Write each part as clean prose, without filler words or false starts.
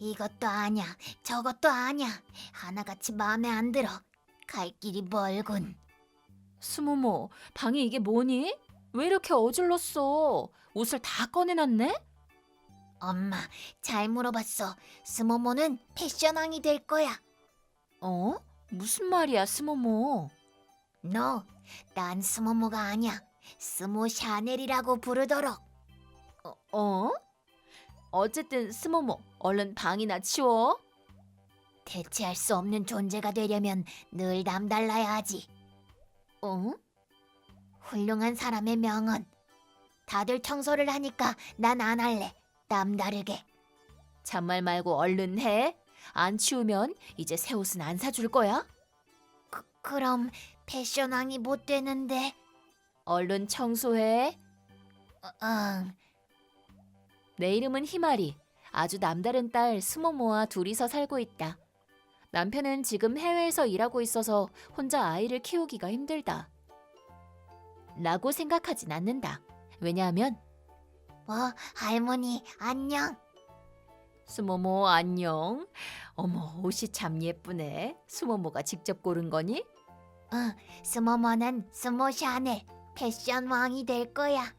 이것도 아냐, 저것도 아냐. 하나같이 마음에 안 들어. 갈 길이 멀군. 스모모, 방에 이게 뭐니? 왜 이렇게 어질렀어? 옷을 다 꺼내놨네? 엄마, 잘 물어봤어. 스모모는 패션왕이 될 거야. 어? 무슨 말이야, 스모모? 너, 난 스모모가 아니야. 스모 샤넬이라고 부르도록. 어? 어쨌든 스모모, 얼른 방이나 치워. 대체할 수 없는 존재가 되려면 늘 남달라야 하지. 어? 훌륭한 사람의 명언. 다들 청소를 하니까 난 안 할래. 남다르게. 잔말 말고 얼른 해. 안 치우면 이제 새 옷은 안 사줄 거야? 그럼 패션왕이 못 되는데. 얼른 청소해. 응. 내 이름은 희마리. 아주 남다른 딸 스모모와 둘이서 살고 있다. 남편은 지금 해외에서 일하고 있어서 혼자 아이를 키우기가 힘들다. 라고 생각하진 않는다. 왜냐하면 할머니 안녕. 스모모 안녕. 어머, 옷이 참 예쁘네. 스모모가 직접 고른 거니? 스모모는 스모 샤넬 패션왕이 될 거야.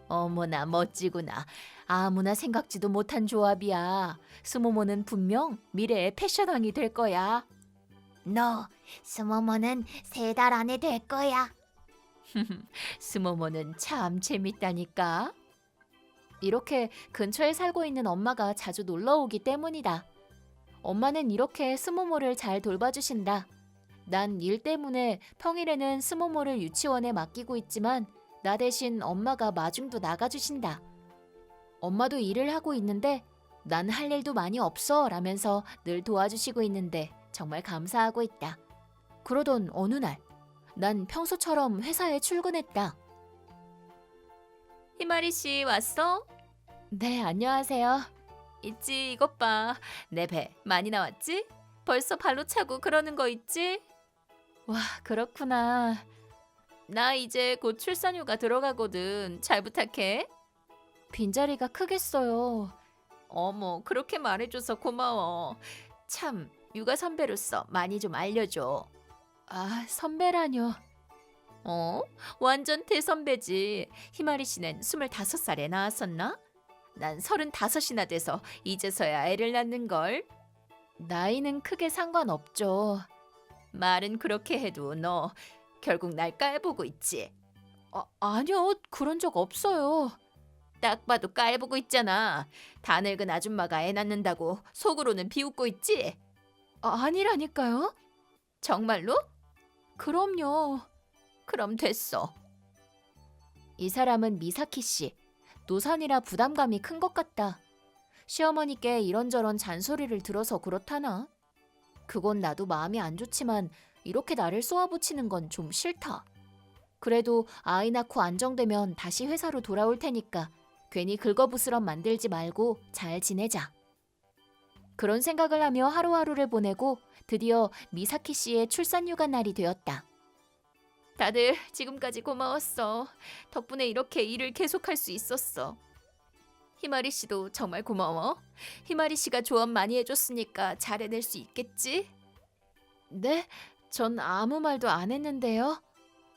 어머나 멋지구나. 아무나 생각지도 못한 조합이야. 스모모는 분명 미래의 패션왕이 될 거야. 너 스모모는 3달 안에 될 거야. 스모모는 참 재밌다니까. 이렇게 근처에 살고 있는 엄마가 자주 놀러 오기 때문이다. 엄마는 이렇게 스모모를 잘 돌봐주신다. 난 일 때문에 평일에는 스모모를 유치원에 맡기고 있지만 나 대신 엄마가 마중도 나가주신다. 엄마도 일을 하고 있는데 난 할 일도 많이 없어 라면서 늘 도와주시고 있는데 정말 감사하고 있다. 그러던 어느 날 난 평소처럼 회사에 출근했다. 희마리 씨 왔어? 네, 안녕하세요. 있지, 이것 봐. 내 배 많이 나왔지? 벌써 발로 차고 그러는 거 있지? 와, 그렇구나. 나 이제 곧 출산휴가 들어가거든. 잘 부탁해. 빈자리가 크겠어요. 어머, 그렇게 말해줘서 고마워. 참, 육아 선배로서 많이 좀 알려줘. 아, 선배라뇨. 완전 대선배지. 희마리 씨는 25살에 나왔었나? 난 35이나 돼서 이제서야 애를 낳는걸. 나이는 크게 상관없죠. 말은 그렇게 해도 너 결국 날 깔보고 있지? 아니요, 그런 적 없어요. 딱 봐도 깔보고 있잖아. 다 늙은 아줌마가 애 낳는다고 속으로는 비웃고 있지? 아니라니까요. 정말로? 그럼요. 그럼 됐어. 이 사람은 미사키 씨. 노산이라 부담감이 큰 것 같다. 시어머니께 이런저런 잔소리를 들어서 그렇다나? 그건 나도 마음이 안 좋지만 이렇게 나를 쏘아붙이는 건 좀 싫다. 그래도 아이 낳고 안정되면 다시 회사로 돌아올 테니까 괜히 긁어부스럼 만들지 말고 잘 지내자. 그런 생각을 하며 하루하루를 보내고 드디어 미사키 씨의 출산휴가 날이 되었다. 다들 지금까지 고마웠어. 덕분에 이렇게 일을 계속할 수 있었어. 희마리 씨도 정말 고마워. 희마리 씨가 조언 많이 해줬으니까 잘 해낼 수 있겠지? 네? 전 아무 말도 안 했는데요.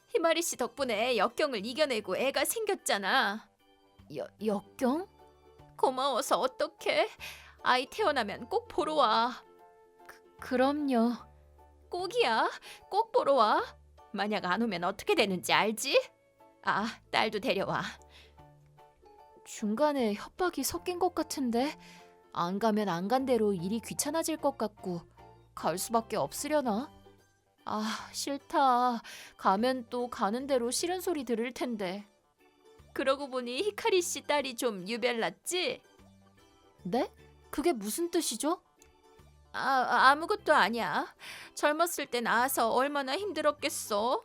희마리 씨 덕분에 역경을 이겨내고 애가 생겼잖아. 역경? 고마워서 어떡해. 아이 태어나면 꼭 보러 와. 그럼요. 꼭이야. 꼭 보러 와. 만약 안 오면 어떻게 되는지 알지? 아, 딸도 데려와. 중간에 협박이 섞인 것 같은데 안 가면 안 간 대로 일이 귀찮아질 것 같고 갈 수밖에 없으려나? 아, 싫다. 가면 또 가는 대로 싫은 소리 들을 텐데. 그러고 보니 히카리 씨 딸이 좀 유별났지? 네? 그게 무슨 뜻이죠? 아무것도 아니야. 젊었을 때 낳아서 얼마나 힘들었겠어.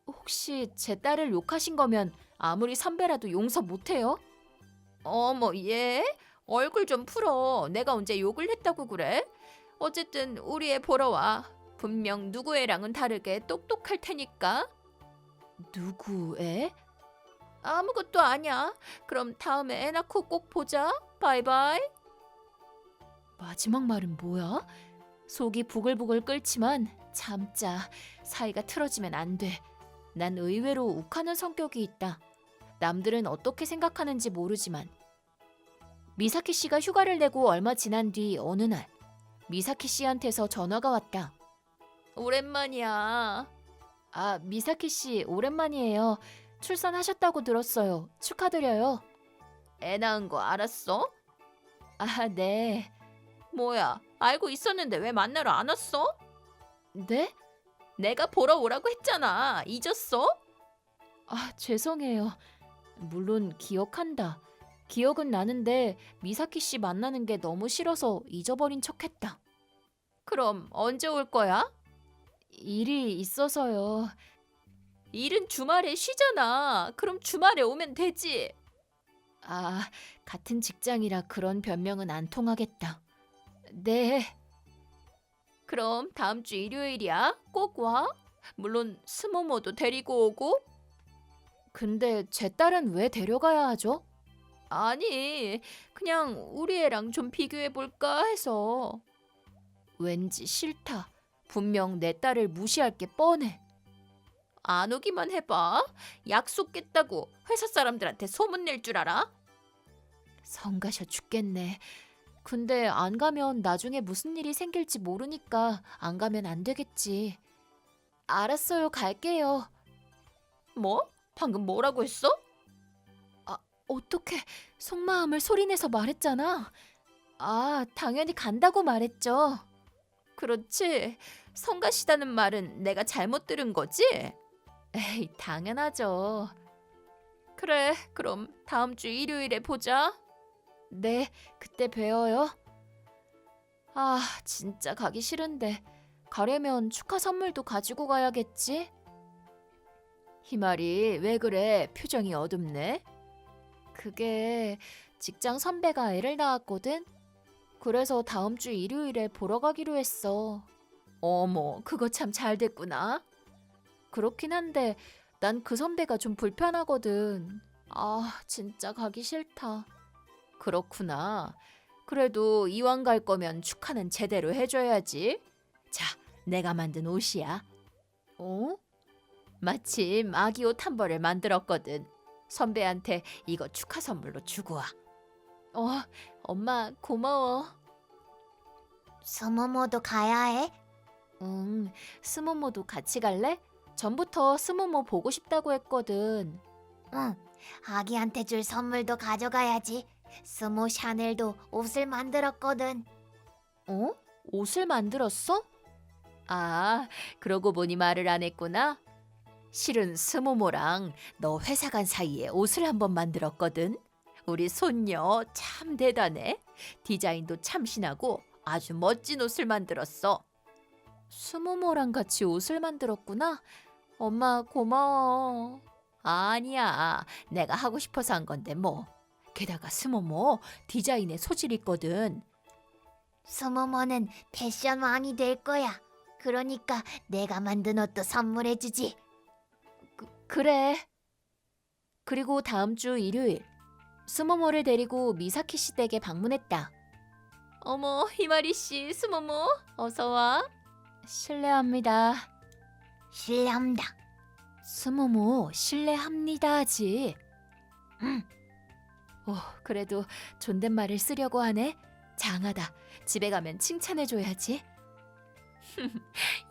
혹시 제 딸을 욕하신 거면 아무리 선배라도 용서 못해요? 어머, 얘? 얼굴 좀 풀어. 내가 언제 욕을 했다고 그래? 어쨌든 우리 애 보러 와. 분명 누구 애랑은 다르게 똑똑할 테니까. 누구 애? 아무것도 아니야. 그럼 다음에 애 낳고 꼭 보자. 바이바이. 마지막 말은 뭐야? 속이 부글부글 끓지만 참자. 사이가 틀어지면 안 돼. 난 의외로 욱하는 성격이 있다. 남들은 어떻게 생각하는지 모르지만. 미사키 씨가 휴가를 내고 얼마 지난 뒤 어느 날 미사키 씨한테서 전화가 왔다. 오랜만이야. 아, 미사키 씨 오랜만이에요. 출산하셨다고 들었어요. 축하드려요. 애 낳은 거 알았어? 아, 네. 뭐야, 알고 있었는데 왜 만나러 안 왔어? 네? 내가 보러 오라고 했잖아. 잊었어? 아, 죄송해요. 물론 기억한다. 기억은 나는데 미사키 씨 만나는 게 너무 싫어서 잊어버린 척했다. 그럼 언제 올 거야? 일이 있어서요. 일은 주말에 쉬잖아. 그럼 주말에 오면 되지. 아, 같은 직장이라 그런 변명은 안 통하겠다. 네. 그럼 다음 주 일요일이야. 꼭 와. 물론 스모모도 데리고 오고. 근데 제 딸은 왜 데려가야 하죠? 아니, 그냥 우리 애랑 좀 비교해 볼까 해서. 왠지 싫다. 분명 내 딸을 무시할 게 뻔해. 안 오기만 해봐. 약속 깼다고 회사 사람들한테 소문낼 줄 알아? 성가셔 죽겠네. 근데 안 가면 나중에 무슨 일이 생길지 모르니까 안 가면 안 되겠지. 알았어요, 갈게요. 뭐? 방금 뭐라고 했어? 아, 어떡해. 속마음을 소리내서 말했잖아. 아, 당연히 간다고 말했죠. 그렇지. 성가시다는 말은 내가 잘못 들은 거지? 에이, 당연하죠. 그래, 그럼 다음 주 일요일에 보자. 네, 그때 봬요. 아, 진짜 가기 싫은데 가려면 축하 선물도 가지고 가야겠지? 희말이 왜 그래? 표정이 어둡네. 그게 직장 선배가 애를 낳았거든? 그래서 다음 주 일요일에 보러 가기로 했어. 어머, 그거 참 잘 됐구나. 그렇긴 한데 난 그 선배가 좀 불편하거든. 아, 진짜 가기 싫다. 그렇구나. 그래도 이왕 갈 거면 축하는 제대로 해줘야지. 자, 내가 만든 옷이야. 어? 마침 아기 옷 한 벌을 만들었거든. 선배한테 이거 축하 선물로 주고 와. 엄마 고마워. 스모모도 가야 해? 응, 스모모도 같이 갈래? 전부터 스모모 보고 싶다고 했거든. 응, 아기한테 줄 선물도 가져가야지. 스모 샤넬도 옷을 만들었거든. 어? 옷을 만들었어? 아, 그러고 보니 말을 안 했구나. 실은 스모모랑 너 회사 간 사이에 옷을 한번 만들었거든. 우리 손녀 참 대단해. 디자인도 참신하고 아주 멋진 옷을 만들었어. 스모모랑 같이 옷을 만들었구나. 엄마 고마워. 아니야, 내가 하고 싶어서 한 건데 뭐. 게다가 스모모 디자인에 소질 있거든. 스모모는 패션 왕이 될 거야. 그러니까 내가 만든 옷도 선물해주지. 그래. 그리고 다음 주 일요일 스모모를 데리고 미사키 씨 댁에 방문했다. 어머, 희마리 씨, 스모모 어서 와. 실례합니다. 실례합니다. 스모모 실례합니다지. 응. 그래도 존댓말을 쓰려고 하네. 장하다. 집에 가면 칭찬해줘야지.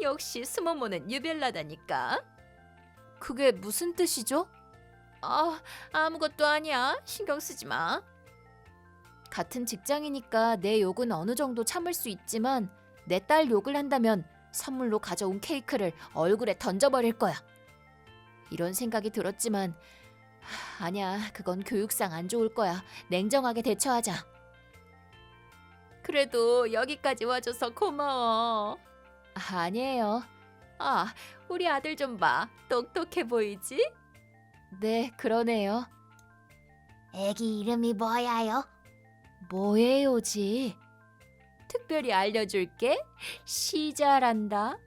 역시 스모모는 유별나다니까. 그게 무슨 뜻이죠? 아무것도 아니야. 신경 쓰지 마. 같은 직장이니까 내 욕은 어느 정도 참을 수 있지만 내 딸 욕을 한다면 선물로 가져온 케이크를 얼굴에 던져버릴 거야. 이런 생각이 들었지만 아니야, 그건 교육상 안 좋을 거야. 냉정하게 대처하자. 그래도 여기까지 와줘서 고마워. 아니에요. 우리 아들 좀 봐. 똑똑해 보이지? 네, 그러네요. 애기 이름이 뭐야요? 뭐예요지? 특별히 알려줄게. 시 잘한다.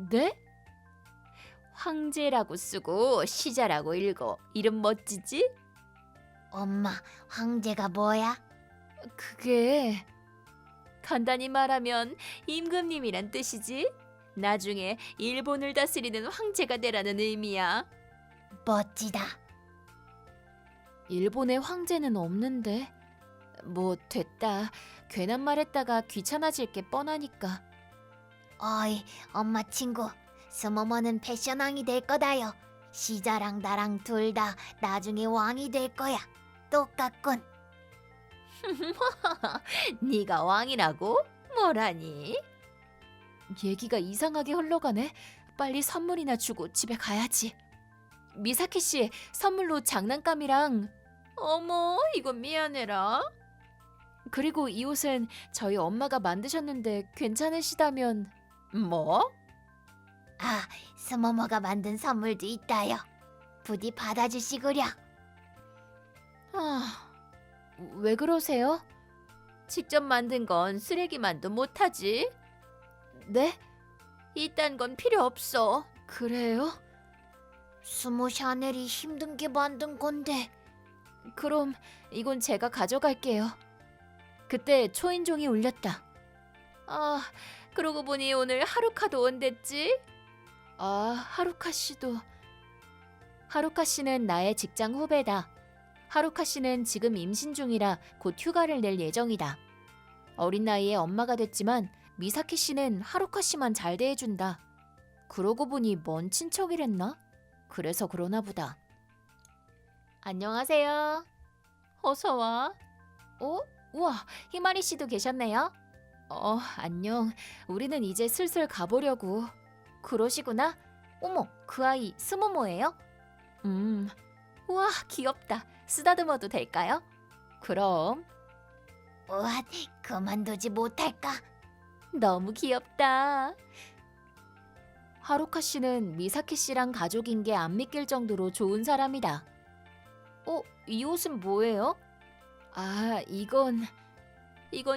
네? 황제라고 쓰고 시자라고 읽어. 이름 멋지지? 엄마, 황제가 뭐야? 그게 간단히 말하면 임금님이란 뜻이지. 나중에 일본을 다스리는 황제가 되라는 의미야. 멋지다. 일본에 황제는 없는데. 뭐 됐다. 괜한 말했다가 귀찮아질 게 뻔하니까. 어이, 엄마 친구. 스모모는 패션왕이 될 거다요. 시자랑 나랑 둘 다 나중에 왕이 될 거야. 똑같군. 네가 왕이라고? 뭐라니? 얘기가 이상하게 흘러가네. 빨리 선물이나 주고 집에 가야지. 미사키 씨, 선물로 장난감이랑. 어머, 이거 미안해라. 그리고 이 옷은 저희 엄마가 만드셨는데 괜찮으시다면. 뭐? 아, 스모모가 만든 선물도 있다요. 부디 받아주시구려. 왜 그러세요? 직접 만든 건 쓰레기만도 못하지. 네? 이딴 건 필요 없어. 그래요? 스모 샤넬이 힘든 게 만든 건데. 그럼 이건 제가 가져갈게요. 그때 초인종이 울렸다. 아, 그러고 보니 오늘 하루카도 온댔지? 아, 하루카 씨도. 하루카 씨는 나의 직장 후배다. 하루카 씨는 지금 임신 중이라 곧 휴가를 낼 예정이다. 어린 나이에 엄마가 됐지만 미사키 씨는 하루카 씨만 잘 대해준다. 그러고 보니 먼 친척이랬나? 그래서 그러나 보다. 안녕하세요. 어서 와. 우와, 희마리 씨도 계셨네요. 안녕. 우리는 이제 슬슬 가보려고. 그러시구나. 어머, 그 아이 스모모예요? 우와, 귀엽다. 쓰다듬어도 될까요? 그럼. 우와, 그만두지 못할까? 너무 귀엽다. 하루카 씨는 미사키 씨랑 가족인 게 안 믿길 정도로 좋은 사람이다. 이 옷은 뭐예요? 아, 이건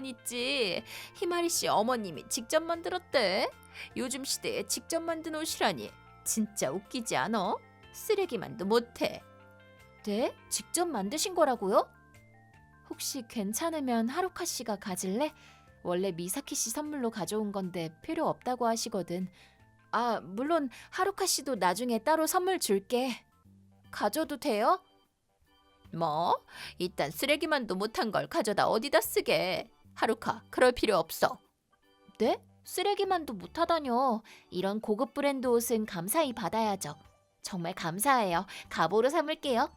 있지. 희마리 씨 어머님이 직접 만들었대. 요즘 시대에 직접 만든 옷이라니 진짜 웃기지 않아? 쓰레기만도 못해. 네? 직접 만드신 거라고요? 혹시 괜찮으면 하루카 씨가 가질래? 원래 미사키 씨 선물로 가져온 건데 필요 없다고 하시거든. 아, 물론 하루카 씨도 나중에 따로 선물 줄게. 가져도 돼요? 뭐? 일단 쓰레기만도 못한 걸 가져다 어디다 쓰게. 하루카, 그럴 필요 없어. 네? 쓰레기만도 못하다뇨. 이런 고급 브랜드 옷은 감사히 받아야죠. 정말 감사해요. 갑오로 삼을게요.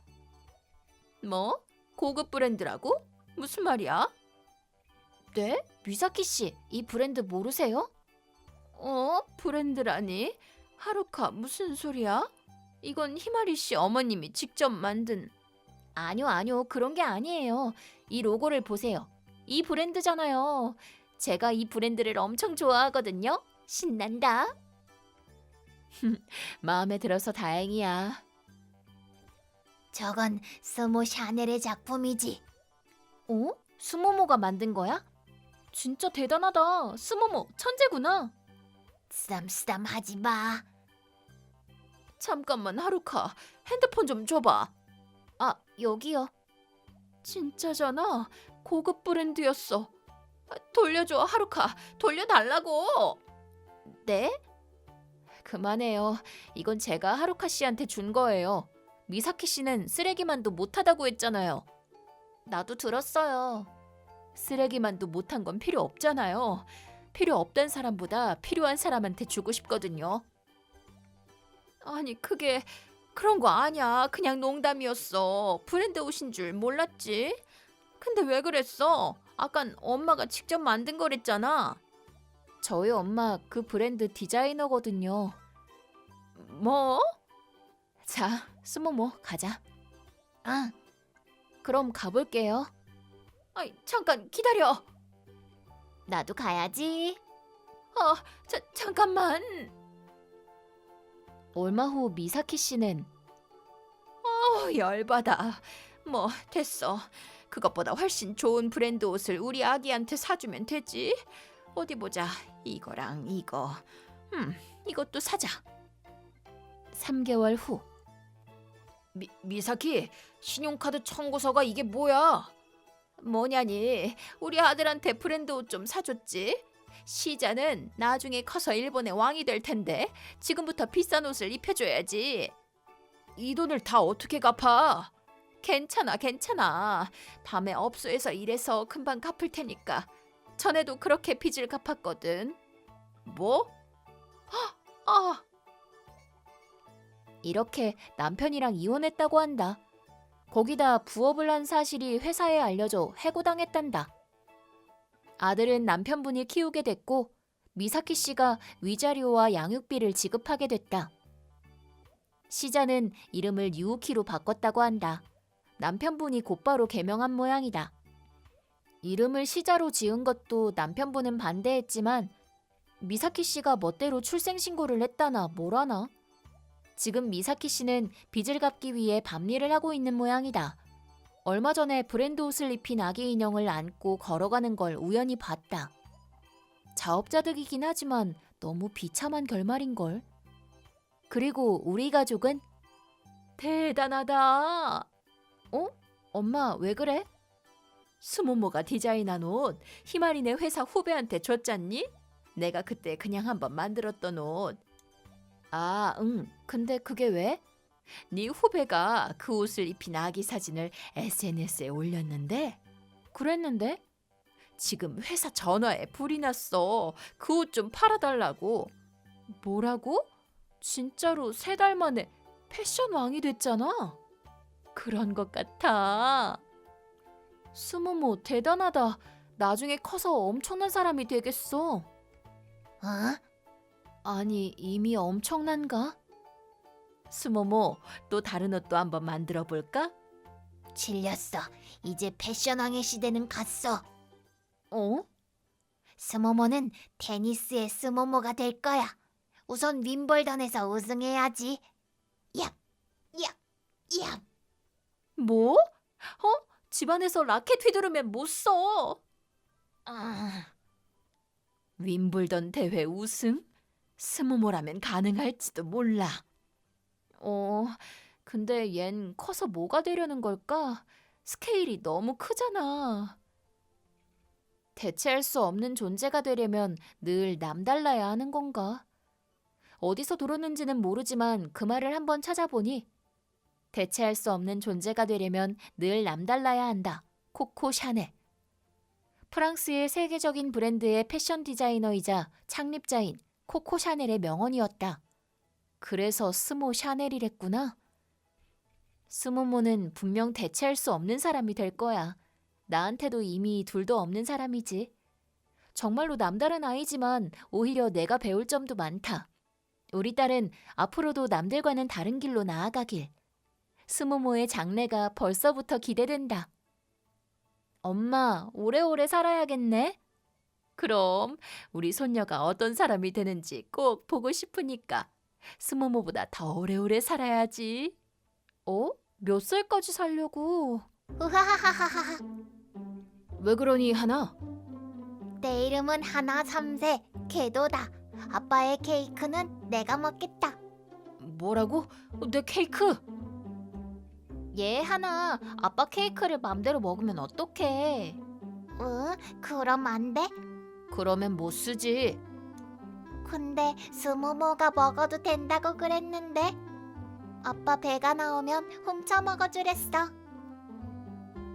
뭐? 고급 브랜드라고? 무슨 말이야? 네? 미사키 씨, 이 브랜드 모르세요? 브랜드라니? 하루카, 무슨 소리야? 이건 희마리 씨 어머님이 직접 만든... 아니요, 그런 게 아니에요. 이 로고를 보세요. 이 브랜드잖아요. 제가 이 브랜드를 엄청 좋아하거든요. 신난다. 마음에 들어서 다행이야. 저건 스모 샤넬의 작품이지. 스모모가 만든 거야? 진짜 대단하다. 스모모 천재구나. 쓰담쓰담하지 마. 잠깐만, 하루카. 핸드폰 좀 줘봐. 아, 여기요. 진짜잖아. 고급 브랜드였어. 돌려줘, 하루카. 돌려달라고. 네? 그만해요. 이건 제가 하루카 씨한테 준 거예요. 미사키 씨는 쓰레기만도 못하다고 했잖아요. 나도 들었어요. 쓰레기만도 못한 건 필요 없잖아요. 필요 없던 사람보다 필요한 사람한테 주고 싶거든요. 아니, 그게 그런 거 아니야. 그냥 농담이었어. 브랜드 옷인 줄 몰랐지. 근데 왜 그랬어? 아깐 엄마가 직접 만든 거랬잖아. 저희 엄마 그 브랜드 디자이너거든요. 뭐? 자, 스모모 가자. 응. 그럼 가볼게요. 아이, 잠깐 기다려. 나도 가야지. 잠깐만. 얼마 후 미사키 씨는 열받아. 뭐 됐어. 그것보다 훨씬 좋은 브랜드 옷을 우리 아기한테 사주면 되지. 어디 보자. 이거랑 이거. 이것도 사자. 3개월 후. 미사키, 신용카드 청구서가 이게 뭐야? 뭐냐니, 우리 아들한테 브랜드 옷 좀 사줬지? 시자는 나중에 커서 일본의 왕이 될 텐데 지금부터 비싼 옷을 입혀줘야지. 이 돈을 다 어떻게 갚아? 괜찮아. 밤에 업소에서 일해서 금방 갚을 테니까. 전에도 그렇게 빚을 갚았거든. 뭐? 아! 이렇게 남편이랑 이혼했다고 한다. 거기다 부업을 한 사실이 회사에 알려져 해고당했단다. 아들은 남편분이 키우게 됐고 미사키 씨가 위자료와 양육비를 지급하게 됐다. 시자는 이름을 유우키로 바꿨다고 한다. 남편분이 곧바로 개명한 모양이다. 이름을 시자로 지은 것도 남편분은 반대했지만 미사키 씨가 멋대로 출생신고를 했다나 뭐라나. 지금 미사키 씨는 빚을 갚기 위해 밤일을 하고 있는 모양이다. 얼마 전에 브랜드 옷을 입힌 아기 인형을 안고 걸어가는 걸 우연히 봤다. 자업자득이긴 하지만 너무 비참한 결말인걸. 그리고 우리 가족은 대단하다. 어? 엄마 왜 그래? 수모모가 디자인한 옷 희마리네 회사 후배한테 줬잖니? 내가 그때 그냥 한번 만들었던 옷. 아, 응. 근데 그게 왜? 네 후배가 그 옷을 입힌 아기 사진을 SNS에 올렸는데 그랬는데? 지금 회사 전화에 불이 났어. 그 옷 좀 팔아달라고. 뭐라고? 진짜로 3달 만에 패션 왕이 됐잖아. 그런 것 같아. 스모모 대단하다. 나중에 커서 엄청난 사람이 되겠어. 어? 아니 이미 엄청난가? 스모모 또 다른 옷도 한번 만들어 볼까? 질렸어. 이제 패션왕의 시대는 갔어. 어? 스모모는 테니스의 스모모가 될 거야. 우선 윈블던에서 우승해야지. 얍, 얍, 얍. 뭐? 어? 집안에서 라켓 휘두르면 못 써. 아, 윈블던 대회 우승? 스모모라면 가능할지도 몰라. 근데 얜 커서 뭐가 되려는 걸까? 스케일이 너무 크잖아. 대체할 수 없는 존재가 되려면 늘 남달라야 하는 건가? 어디서 들었는지는 모르지만 그 말을 한번 찾아보니 대체할 수 없는 존재가 되려면 늘 남달라야 한다. 코코 샤넬. 프랑스의 세계적인 브랜드의 패션 디자이너이자 창립자인 코코 샤넬의 명언이었다. 그래서 스모 샤넬이랬구나. 스모모는 분명 대체할 수 없는 사람이 될 거야. 나한테도 이미 둘도 없는 사람이지. 정말로 남다른 아이지만 오히려 내가 배울 점도 많다. 우리 딸은 앞으로도 남들과는 다른 길로 나아가길. 스모모의 장래가 벌써부터 기대된다. 엄마, 오래오래 살아야겠네. 그럼 우리 손녀가 어떤 사람이 되는지 꼭 보고 싶으니까 스모모보다 더 오래오래 살아야지. 몇 살까지 살려고? 으하하하하하. 왜 그러니 하나? 내 이름은 하나 3세 개도다. 아빠의 케이크는 내가 먹겠다. 뭐라고? 내 케이크? 얘 하나, 아빠 케이크를 맘대로 먹으면 어떡해? 그럼 안 돼? 그러면 못 쓰지. 근데 스모모가 먹어도 된다고 그랬는데 아빠 배가 나오면 훔쳐 먹어주랬어.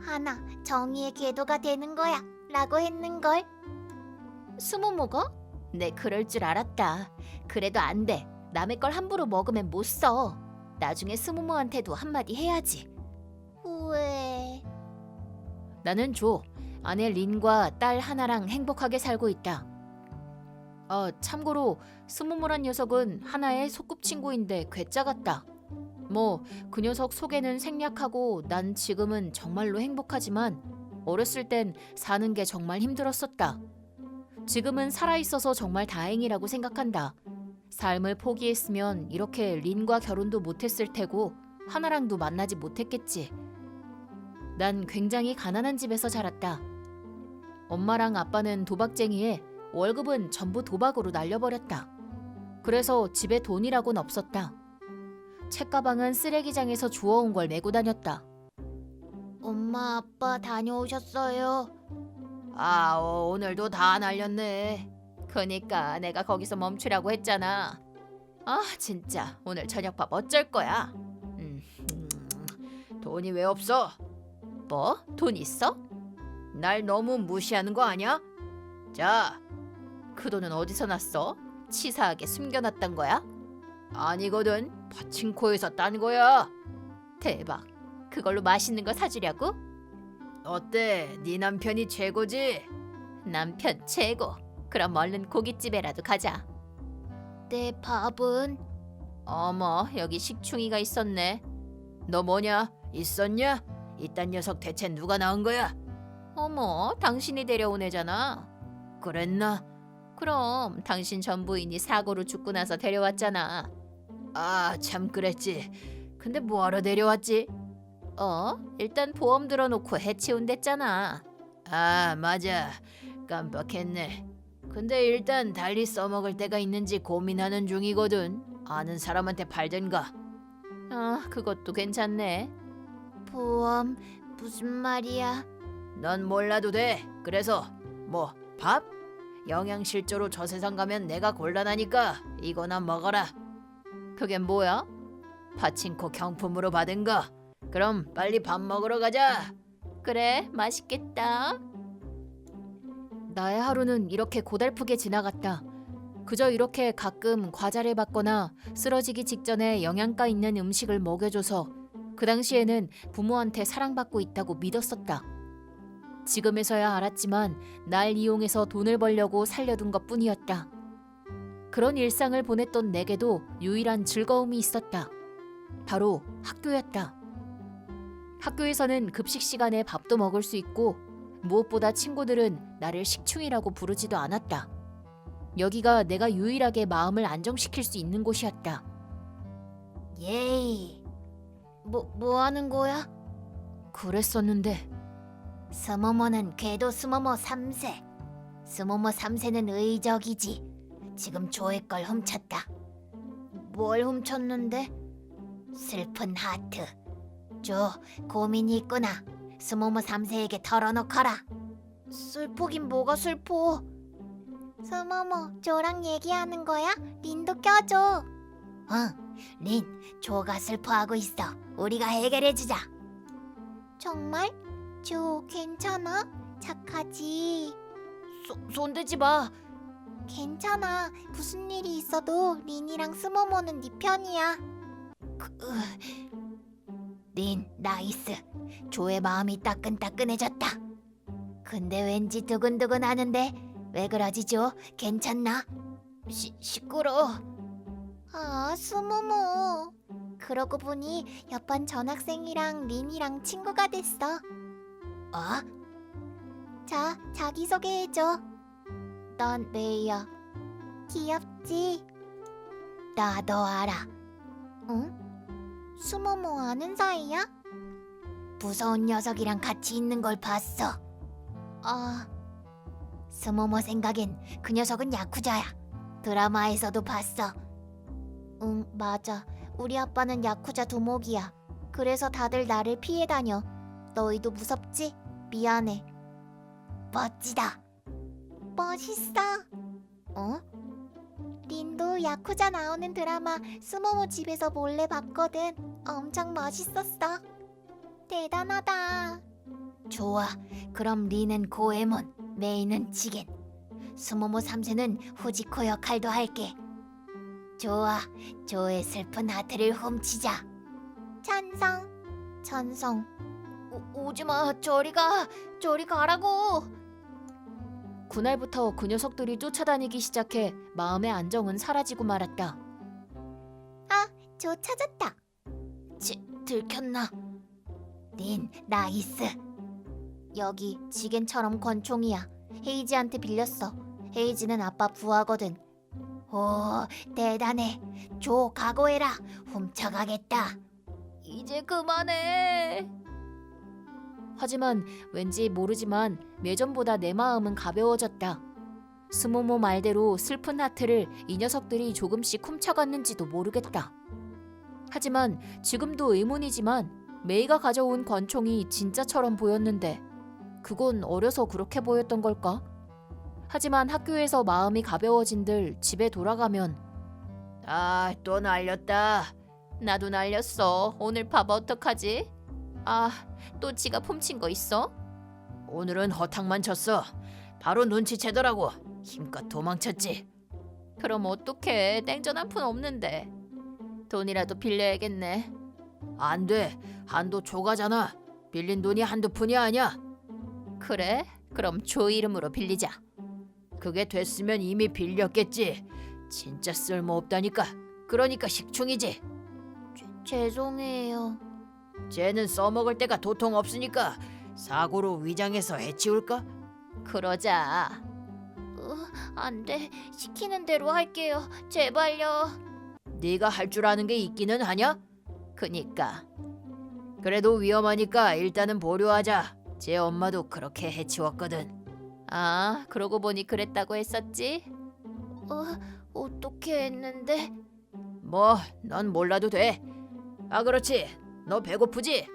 하나, 정의의 궤도가 되는 거야 라고 했는걸. 스모모가? 네, 그럴 줄 알았다. 그래도 안 돼. 남의 걸 함부로 먹으면 못 써. 나중에 스모모한테도 한마디 해야지. 후회. 나는 조, 아내 린과 딸 하나랑 행복하게 살고 있다. 참고로 스모모란 녀석은 하나의 소꿉친구인데 괴짜 같다. 뭐 그 녀석 속에는 생략하고 난 지금은 정말로 행복하지만 어렸을 땐 사는 게 정말 힘들었었다. 지금은 살아있어서 정말 다행이라고 생각한다. 삶을 포기했으면 이렇게 린과 결혼도 못했을 테고 하나랑도 만나지 못했겠지. 난 굉장히 가난한 집에서 자랐다. 엄마랑 아빠는 도박쟁이에 월급은 전부 도박으로 날려버렸다. 그래서 집에 돈이라고는 없었다. 책가방은 쓰레기장에서 주워온 걸 메고 다녔다. 엄마 아빠 다녀오셨어요. 오늘도 다 날렸네. 그니까 내가 거기서 멈추라고 했잖아. 진짜 오늘 저녁밥 어쩔 거야? 돈이 왜 없어? 뭐? 돈 있어? 날 너무 무시하는 거 아니야? 자, 그 돈은 어디서 났어? 치사하게 숨겨놨단 거야? 아니거든. 파친코에서 딴 거야. 대박. 그걸로 맛있는 거 사주려고? 어때? 네 남편이 최고지? 남편 최고. 그럼 얼른 고깃집에라도 가자. 내 밥은? 어머, 여기 식충이가 있었네. 너 뭐냐? 있었냐? 이딴 녀석 대체 누가 낳은 거야? 어머, 당신이 데려온 애잖아. 그랬나? 그럼 당신 전 부인이 사고로 죽고 나서 데려왔잖아. 참 그랬지. 근데 뭐하러 데려왔지? 일단 보험 들어놓고 해치운댔잖아. 맞아. 깜빡했네. 근데 일단 달리 써먹을 때가 있는지 고민하는 중이거든. 아는 사람한테 팔든가. 그것도 괜찮네. 보험 무슨 말이야? 넌 몰라도 돼. 그래서 뭐 밥? 영양실조로 저 세상 가면 내가 곤란하니까 이거나 먹어라. 그게 뭐야? 파친코 경품으로 받은 거. 그럼 빨리 밥 먹으러 가자. 그래, 맛있겠다. 나의 하루는 이렇게 고달프게 지나갔다. 그저 이렇게 가끔 과자를 받거나 쓰러지기 직전에 영양가 있는 음식을 먹여줘서 그 당시에는 부모한테 사랑받고 있다고 믿었었다. 지금에서야 알았지만 날 이용해서 돈을 벌려고 살려둔 것뿐이었다. 그런 일상을 보냈던 내게도 유일한 즐거움이 있었다. 바로 학교였다. 학교에서는 급식 시간에 밥도 먹을 수 있고 무엇보다 친구들은 나를 식충이라고 부르지도 않았다. 여기가 내가 유일하게 마음을 안정시킬 수 있는 곳이었다. 예이. 뭐 하는 거야? 그랬었는데. 스모모는 궤도 스모모 3세. 스모모 3세는 의적이지. 지금 조의 걸 훔쳤다. 뭘 훔쳤는데? 슬픈 하트. 조, 고민이 있구나. 스모모 3세에게 털어놓거라. 슬프긴 뭐가 슬퍼. 스모모, 조랑 얘기하는 거야? 린도 껴줘. 린, 조가 슬퍼하고 있어. 우리가 해결해주자. 정말? 조, 괜찮아? 착하지? 손대지 마. 괜찮아. 무슨 일이 있어도 린이랑 스모모는 네 편이야. 린, 나이스. 조의 마음이 따끈따끈해졌다. 근데 왠지 두근두근 하는데 왜 그러지 조? 괜찮나? 시끄러워. 스모모. 그러고 보니 옆반 전학생이랑 린이랑 친구가 됐어. 자, 자기소개해줘. 난 메이야. 귀엽지? 나도 알아. 응? 스모모 아는 사이야? 무서운 녀석이랑 같이 있는 걸 봤어. 스모모 생각엔 그 녀석은 야쿠자야. 드라마에서도 봤어. 응, 맞아. 우리 아빠는 야쿠자 두목이야. 그래서 다들 나를 피해 다녀. 너희도 무섭지? 미안해. 멋지다. 멋있어. 린도 야쿠자 나오는 드라마 스모모 집에서 몰래 봤거든. 엄청 멋있었어. 대단하다. 좋아. 그럼 린은 고에몬, 메이는 지겐, 스모모 3세는 후지코 역할도 할게. 좋아. 조의 슬픈 하트를 훔치자. 찬성. 오지마. 저리 가라고. 그날부터 그 녀석들이 쫓아다니기 시작해 마음의 안정은 사라지고 말았다. 조 찾았다. 들켰나? 린, 나이스. 여기 지겐처럼 권총이야. 헤이지한테 빌렸어. 헤이지는 아빠 부하거든. 오, 대단해. 조, 각오해라. 훔쳐가겠다. 이제 그만해. 하지만 왠지 모르지만 예전보다 내 마음은 가벼워졌다. 스모모 말대로 슬픈 하트를 이 녀석들이 조금씩 훔쳐갔는지도 모르겠다. 하지만 지금도 의문이지만 메이가 가져온 권총이 진짜처럼 보였는데 그건 어려서 그렇게 보였던 걸까? 하지만 학교에서 마음이 가벼워진들 집에 돌아가면 아, 또 날렸다. 나도 날렸어. 오늘 밥 어떡하지? 아, 또 지갑 훔친 거 있어? 오늘은 허탕만 쳤어. 바로 눈치채더라고. 힘껏 도망쳤지. 그럼 어떡해. 땡전 한 푼 없는데. 돈이라도 빌려야겠네. 안 돼. 한도 초과잖아. 빌린 돈이 한두 푼이 아니야. 그래? 그럼 조 이름으로 빌리자. 그게 됐으면 이미 빌렸겠지. 진짜 쓸모없다니까. 그러니까 식충이지. 죄송해요. 쟤는 써먹을 때가 도통 없으니까 사고로 위장해서 해치울까? 그러자. 안 돼. 시키는 대로 할게요. 제발요. 네가 할 줄 아는 게 있기는 하냐? 그니까. 그래도 위험하니까 일단은 보류하자. 제 엄마도 그렇게 해치웠거든. 아, 그러고 보니 그랬다고 했었지? 어떻게 했는데? 뭐, 넌 몰라도 돼. 아, 그렇지. 너 배고프지?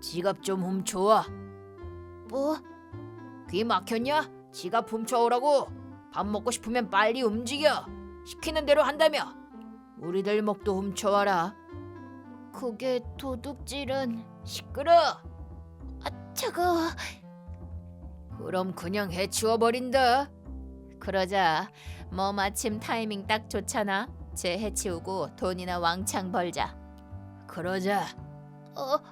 지갑 좀 훔쳐와. 뭐? 귀 막혔냐? 지갑 훔쳐오라고. 밥 먹고 싶으면 빨리 움직여. 시키는 대로 한다며. 우리들 목도 훔쳐와라. 그게 도둑질은 시끄러. 차가워. 그럼 그냥 해치워버린다. 그러자. 뭐 마침 타이밍 딱 좋잖아. 쟤 해치우고 돈이나 왕창 벌자. 그러자.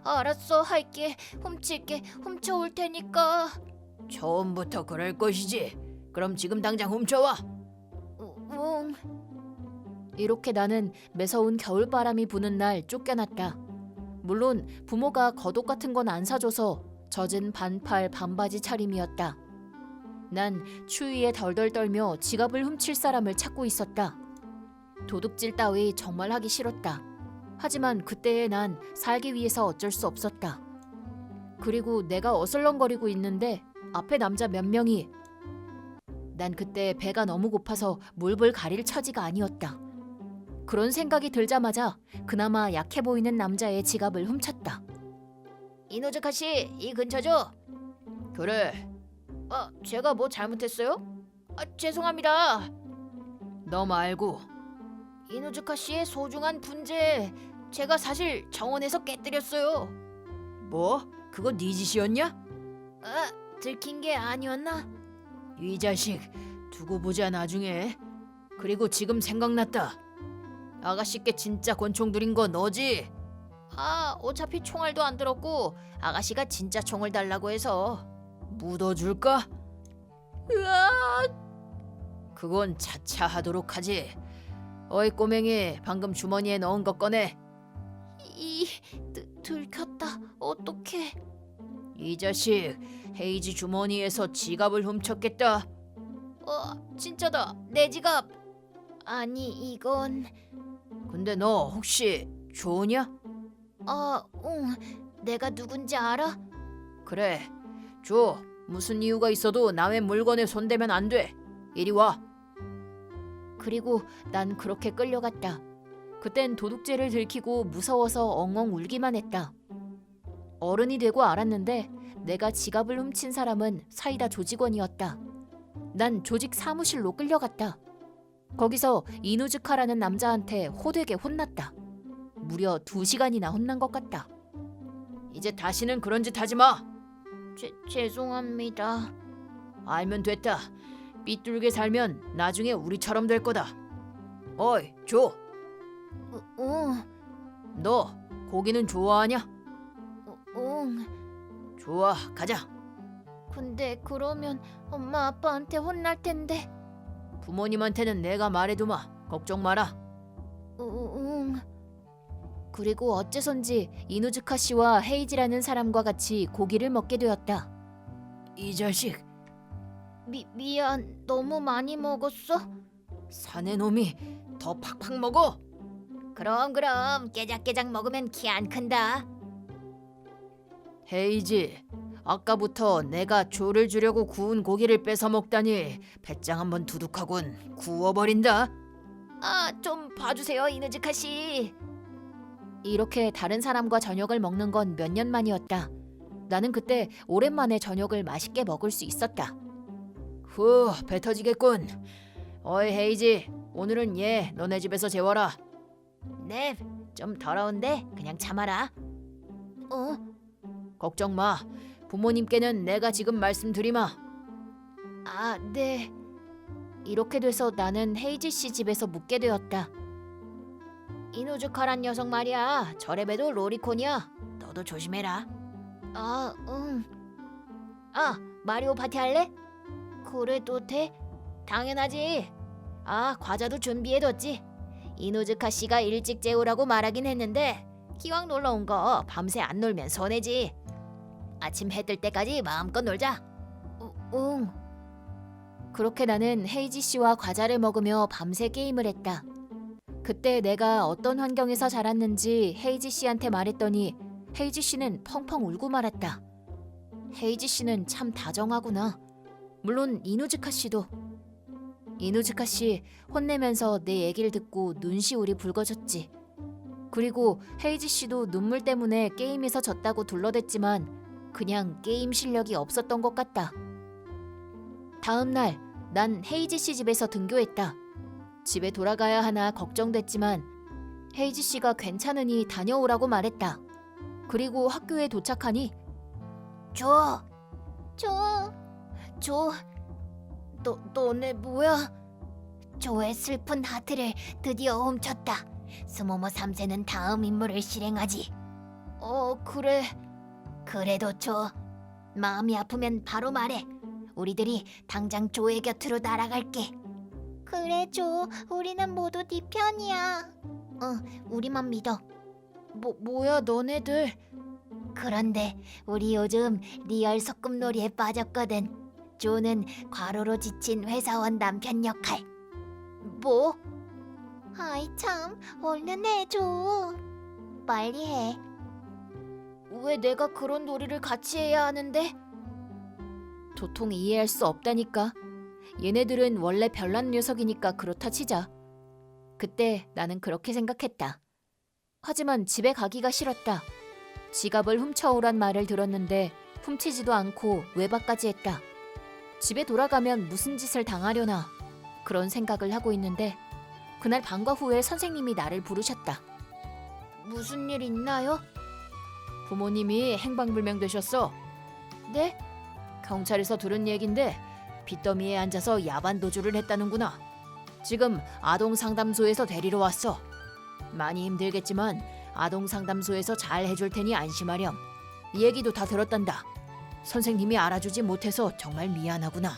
알았어. 할게. 훔칠게. 훔쳐올 테니까. 처음부터 그럴 것이지. 그럼 지금 당장 훔쳐와. 응. 이렇게 나는 매서운 겨울바람이 부는 날 쫓겨났다. 물론 부모가 겉옷 같은 건 안 사줘서 젖은 반팔 반바지 차림이었다. 난 추위에 덜덜 떨며 지갑을 훔칠 사람을 찾고 있었다. 도둑질 따위 정말 하기 싫었다. 하지만 그때의 난 살기 위해서 어쩔 수 없었다. 그리고 내가 어슬렁거리고 있는데 앞에 남자 몇 명이. 난 그때 배가 너무 고파서 물불 가릴 처지가 아니었다. 그런 생각이 들자마자 그나마 약해 보이는 남자의 지갑을 훔쳤다. 이노즈카 씨, 이 근처죠? 그래. 제가 뭐 잘못했어요? 죄송합니다. 너 말고. 이노즈카 씨의 소중한 분재 제가 사실 정원에서 깨뜨렸어요. 뭐? 그거 네 짓이었냐? 들킨 게 아니었나? 이 자식 두고 보자 나중에. 그리고 지금 생각났다. 아가씨께 진짜 권총 들인 거 너지? 어차피 총알도 안 들었고 아가씨가 진짜 총을 달라고 해서. 묻어줄까? 으악! 그건 차차 하도록 하지. 어이 꼬맹이, 방금 주머니에 넣은 거 꺼내. 들켰다. 어떡해? 이 자식 헤이지 주머니에서 지갑을 훔쳤겠다. 진짜다. 내 지갑. 아니, 이건 근데 너 혹시 조냐? 응. 내가 누군지 알아? 그래, 조. 무슨 이유가 있어도 남의 물건에 손대면 안 돼. 이리 와. 그리고 난 그렇게 끌려갔다. 그땐 도둑질을 들키고 무서워서 엉엉 울기만 했다. 어른이 되고 알았는데 내가 지갑을 훔친 사람은 사이다 조직원이었다. 난 조직 사무실로 끌려갔다. 거기서 이누즈카라는 남자한테 호되게 혼났다. 무려 2시간이나 혼난 것 같다. 이제 다시는 그런 짓 하지 마. 죄송합니다. 알면 됐다. 삐뚤게 살면 나중에 우리처럼 될 거다. 어이, 조. 너 고기는 좋아하냐? 응. 좋아, 가자. 근데 그러면 엄마 아빠한테 혼날 텐데. 부모님한테는 내가 말해두마. 걱정 마라. 응. 그리고 어째선지 이누즈카 씨와 헤이지라는 사람과 같이 고기를 먹게 되었다. 이 자식. 미안. 너무 많이 먹었어? 사내 놈이 더 팍팍 먹어. 그럼 깨작깨작 먹으면 키 안 큰다. 헤이지, 아까부터 내가 조를 주려고 구운 고기를 뺏어 먹다니 배짱 한번 두둑하군. 구워버린다. 좀 봐주세요, 이누즈카 씨. 이렇게 다른 사람과 저녁을 먹는 건 몇 년 만이었다. 나는 그때 오랜만에 저녁을 맛있게 먹을 수 있었다. 후, 배 터지겠군. 어이 헤이지, 오늘은 얘 너네 집에서 재워라. 네, 좀 더러운데 그냥 참아라. 걱정 마. 부모님께는 내가 지금 말씀드리마. 아, 네. 이렇게 돼서 나는 헤이지 씨 집에서 묵게 되었다. 이누즈카란 녀석 말이야. 저래봬도 로리콘이야. 너도 조심해라. 아, 응. 아, 마리오 파티 할래? 그래도 돼? 당연하지. 아, 과자도 준비해뒀지. 이누즈카 씨가 일찍 재우라고 말하긴 했는데 기왕 놀러 온 거 밤새 안 놀면 손해지. 아침 해 뜰 때까지 마음껏 놀자. 응. 그렇게 나는 헤이지 씨와 과자를 먹으며 밤새 게임을 했다. 그때 내가 어떤 환경에서 자랐는지 헤이지 씨한테 말했더니 헤이지 씨는 펑펑 울고 말았다. 헤이지 씨는 참 다정하구나. 물론 이누즈카 씨도. 이누즈카 씨 혼내면서 내 얘기를 듣고 눈시울이 붉어졌지. 그리고 헤이지 씨도 눈물 때문에 게임에서 졌다고 둘러댔지만 그냥 게임 실력이 없었던 것 같다. 다음 날 난 헤이지 씨 집에서 등교했다. 집에 돌아가야 하나 걱정됐지만 헤이지 씨가 괜찮으니 다녀오라고 말했다. 그리고 학교에 도착하니 줘. 너네 뭐야? 조의 슬픈 하트를 드디어 훔쳤다. 스모모 3세는 다음 임무를 실행하지. 그래. 그래도 조, 마음이 아프면 바로 말해. 우리들이 당장 조의 곁으로 날아갈게. 그래 조, 우리는 모두 네 편이야. 우리만 믿어. 뭐야 너네들. 그런데 우리 요즘 리얼 소꿉놀이에 빠졌거든. 조는 과로로 지친 회사원 남편 역할. 뭐? 아이 참, 얼른 해 조. 빨리 해. 왜 내가 그런 놀이를 같이 해야 하는데? 도통 이해할 수 없다니까. 얘네들은 원래 별난 녀석이니까 그렇다 치자. 그때 나는 그렇게 생각했다. 하지만 집에 가기가 싫었다. 지갑을 훔쳐오란 말을 들었는데 훔치지도 않고 외박까지 했다. 집에 돌아가면 무슨 짓을 당하려나 그런 생각을 하고 있는데 그날 방과 후에 선생님이 나를 부르셨다. 무슨 일 있나요? 부모님이 행방불명되셨어. 네? 경찰에서 들은 얘긴데 빚더미에 앉아서 야반 도주를 했다는구나. 지금 아동상담소에서 데리러 왔어. 많이 힘들겠지만 아동상담소에서 잘 해줄 테니 안심하렴. 얘기도 다 들었단다. 선생님이 알아주지 못해서 정말 미안하구나.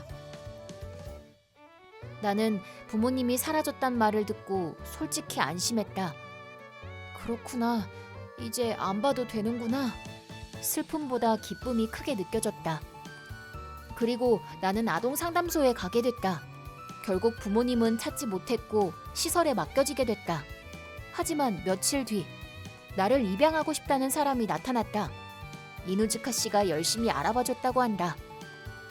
나는 부모님이 사라졌단 말을 듣고 솔직히 안심했다. 그렇구나. 이제 안 봐도 되는구나. 슬픔보다 기쁨이 크게 느껴졌다. 그리고 나는 아동상담소에 가게 됐다. 결국 부모님은 찾지 못했고 시설에 맡겨지게 됐다. 하지만 며칠 뒤 나를 입양하고 싶다는 사람이 나타났다. 이누즈카 씨가 열심히 알아봐줬다고 한다.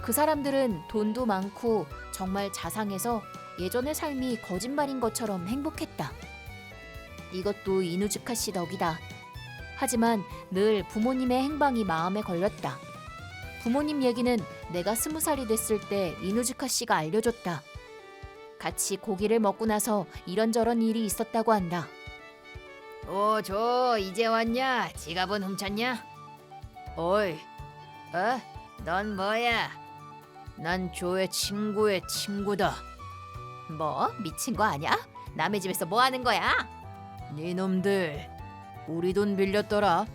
그 사람들은 돈도 많고 정말 자상해서 예전의 삶이 거짓말인 것처럼 행복했다. 이것도 이누즈카 씨 덕이다. 하지만 늘 부모님의 행방이 마음에 걸렸다. 부모님 얘기는 내가 20살이 됐을 때 이누즈카 씨가 알려줬다. 같이 고기를 먹고 나서 이런저런 일이 있었다고 한다. 조 이제 왔냐? 지갑은 훔쳤냐? 어이, 넌 뭐야? 난 조의 친구의 친구다. 뭐? 미친 거 아냐? 남의 집에서 뭐 하는 거야? 니놈들 우리 돈 빌렸더라.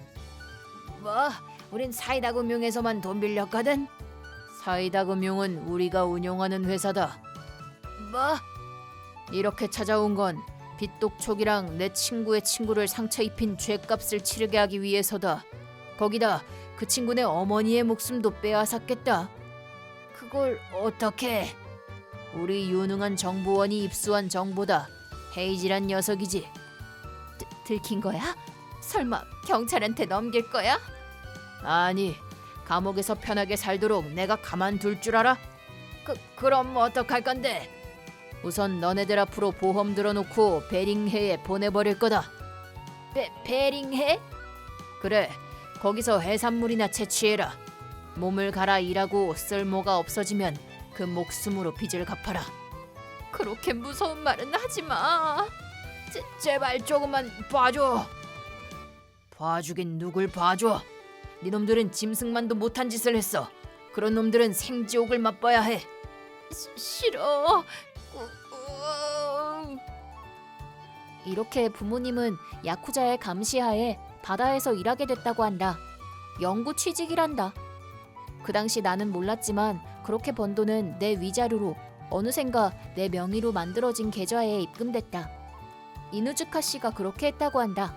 뭐? 우린 사이다금융에서만 돈 빌렸거든? 사이다금융은 우리가 운영하는 회사다. 뭐? 이렇게 찾아온 건 빚독촉이랑 내 친구의 친구를 상처 입힌 죗값을 치르게 하기 위해서다. 거기다 그 친구네 어머니의 목숨도 빼앗았겠다. 그걸 어떻게? 우리 유능한 정보원이 입수한 정보다. 헤이지란 녀석이지. 들킨 거야? 설마 경찰한테 넘길 거야? 아니, 감옥에서 편하게 살도록 내가 가만둘 줄 알아? 그럼 어떡할 건데? 우선 너네들 앞으로 보험 들어놓고 베링해에 보내버릴 거다. 베링해? 그래, 거기서 해산물이나 채취해라. 몸을 갈아 일하고 쓸모가 없어지면 그 목숨으로 빚을 갚아라. 그렇게 무서운 말은 하지 마. 제발 조금만 봐줘. 봐주긴 누굴 봐줘. 네 놈들은 짐승만도 못한 짓을 했어. 그런 놈들은 생지옥을 맛봐야 해. 싫어. 이렇게 부모님은 야쿠자의 감시하에 바다에서 일하게 됐다고 한다. 영구 취직이란다. 그 당시 나는 몰랐지만 그렇게 번 돈은 내 위자료로 어느샌가 내 명의로 만들어진 계좌에 입금됐다. 이누즈카 씨가 그렇게 했다고 한다.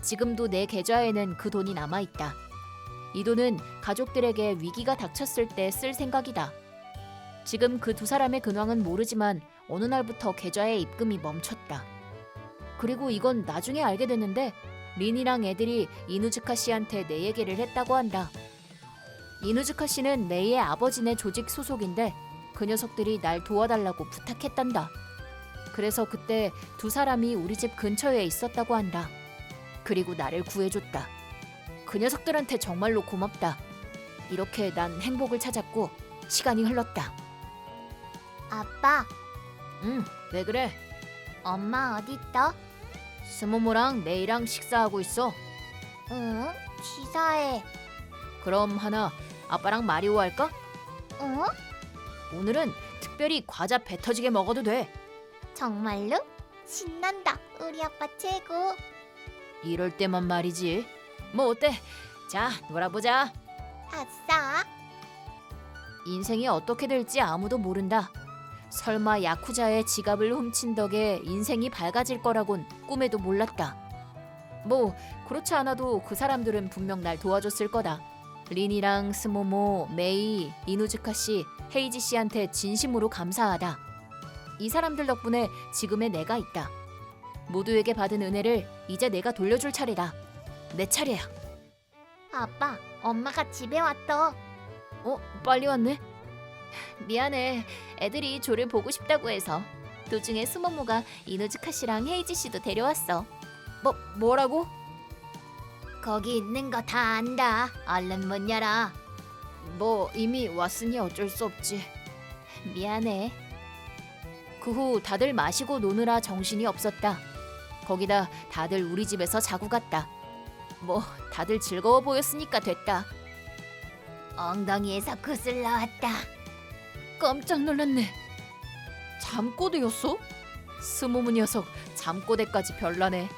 지금도 내 계좌에는 그 돈이 남아있다. 이 돈은 가족들에게 위기가 닥쳤을 때 쓸 생각이다. 지금 그 두 사람의 근황은 모르지만 어느 날부터 계좌에 입금이 멈췄다. 그리고 이건 나중에 알게 됐는데 린이랑 애들이 이누즈카 씨한테 내 얘기를 했다고 한다. 이누즈카 씨는 메이의 아버지네 조직 소속인데 그 녀석들이 날 도와달라고 부탁했단다. 그래서 그때 두 사람이 우리 집 근처에 있었다고 한다. 그리고 나를 구해줬다. 그 녀석들한테 정말로 고맙다. 이렇게 난 행복을 찾았고 시간이 흘렀다. 아빠, 왜 그래? 엄마 어딨어? 스모모랑 메이랑 식사하고 있어. 응, 치사해. 그럼 하나 아빠랑 마리오 할까? 응? 오늘은 특별히 과자 배 터지게 먹어도 돼. 정말로? 신난다. 우리 아빠 최고. 이럴 때만 말이지. 뭐 어때? 자, 놀아보자. 아싸. 인생이 어떻게 될지 아무도 모른다. 설마 야쿠자의 지갑을 훔친 덕에 인생이 밝아질 거라곤 꿈에도 몰랐다. 뭐 그렇지 않아도 그 사람들은 분명 날 도와줬을 거다. 린이랑 스모모, 메이, 이누즈카 씨, 헤이지 씨한테 진심으로 감사하다. 이 사람들 덕분에 지금의 내가 있다. 모두에게 받은 은혜를 이제 내가 돌려줄 차례다. 내 차례야. 아빠, 엄마가 집에 왔어. 빨리 왔네. 미안해. 애들이 조를 보고 싶다고 해서. 도중에 스모모가 이누즈카 씨랑 헤이지 씨도 데려왔어. 뭐라고? 거기 있는 거 다 안다. 얼른 문 열어. 뭐 이미 왔으니 어쩔 수 없지. 미안해. 그 후 다들 마시고 노느라 정신이 없었다. 거기다 다들 우리 집에서 자고 갔다. 뭐 다들 즐거워 보였으니까 됐다. 엉덩이에서 구슬 나왔다. 깜짝 놀랐네. 잠꼬대였어? 스모모 녀석 잠꼬대까지 별나네.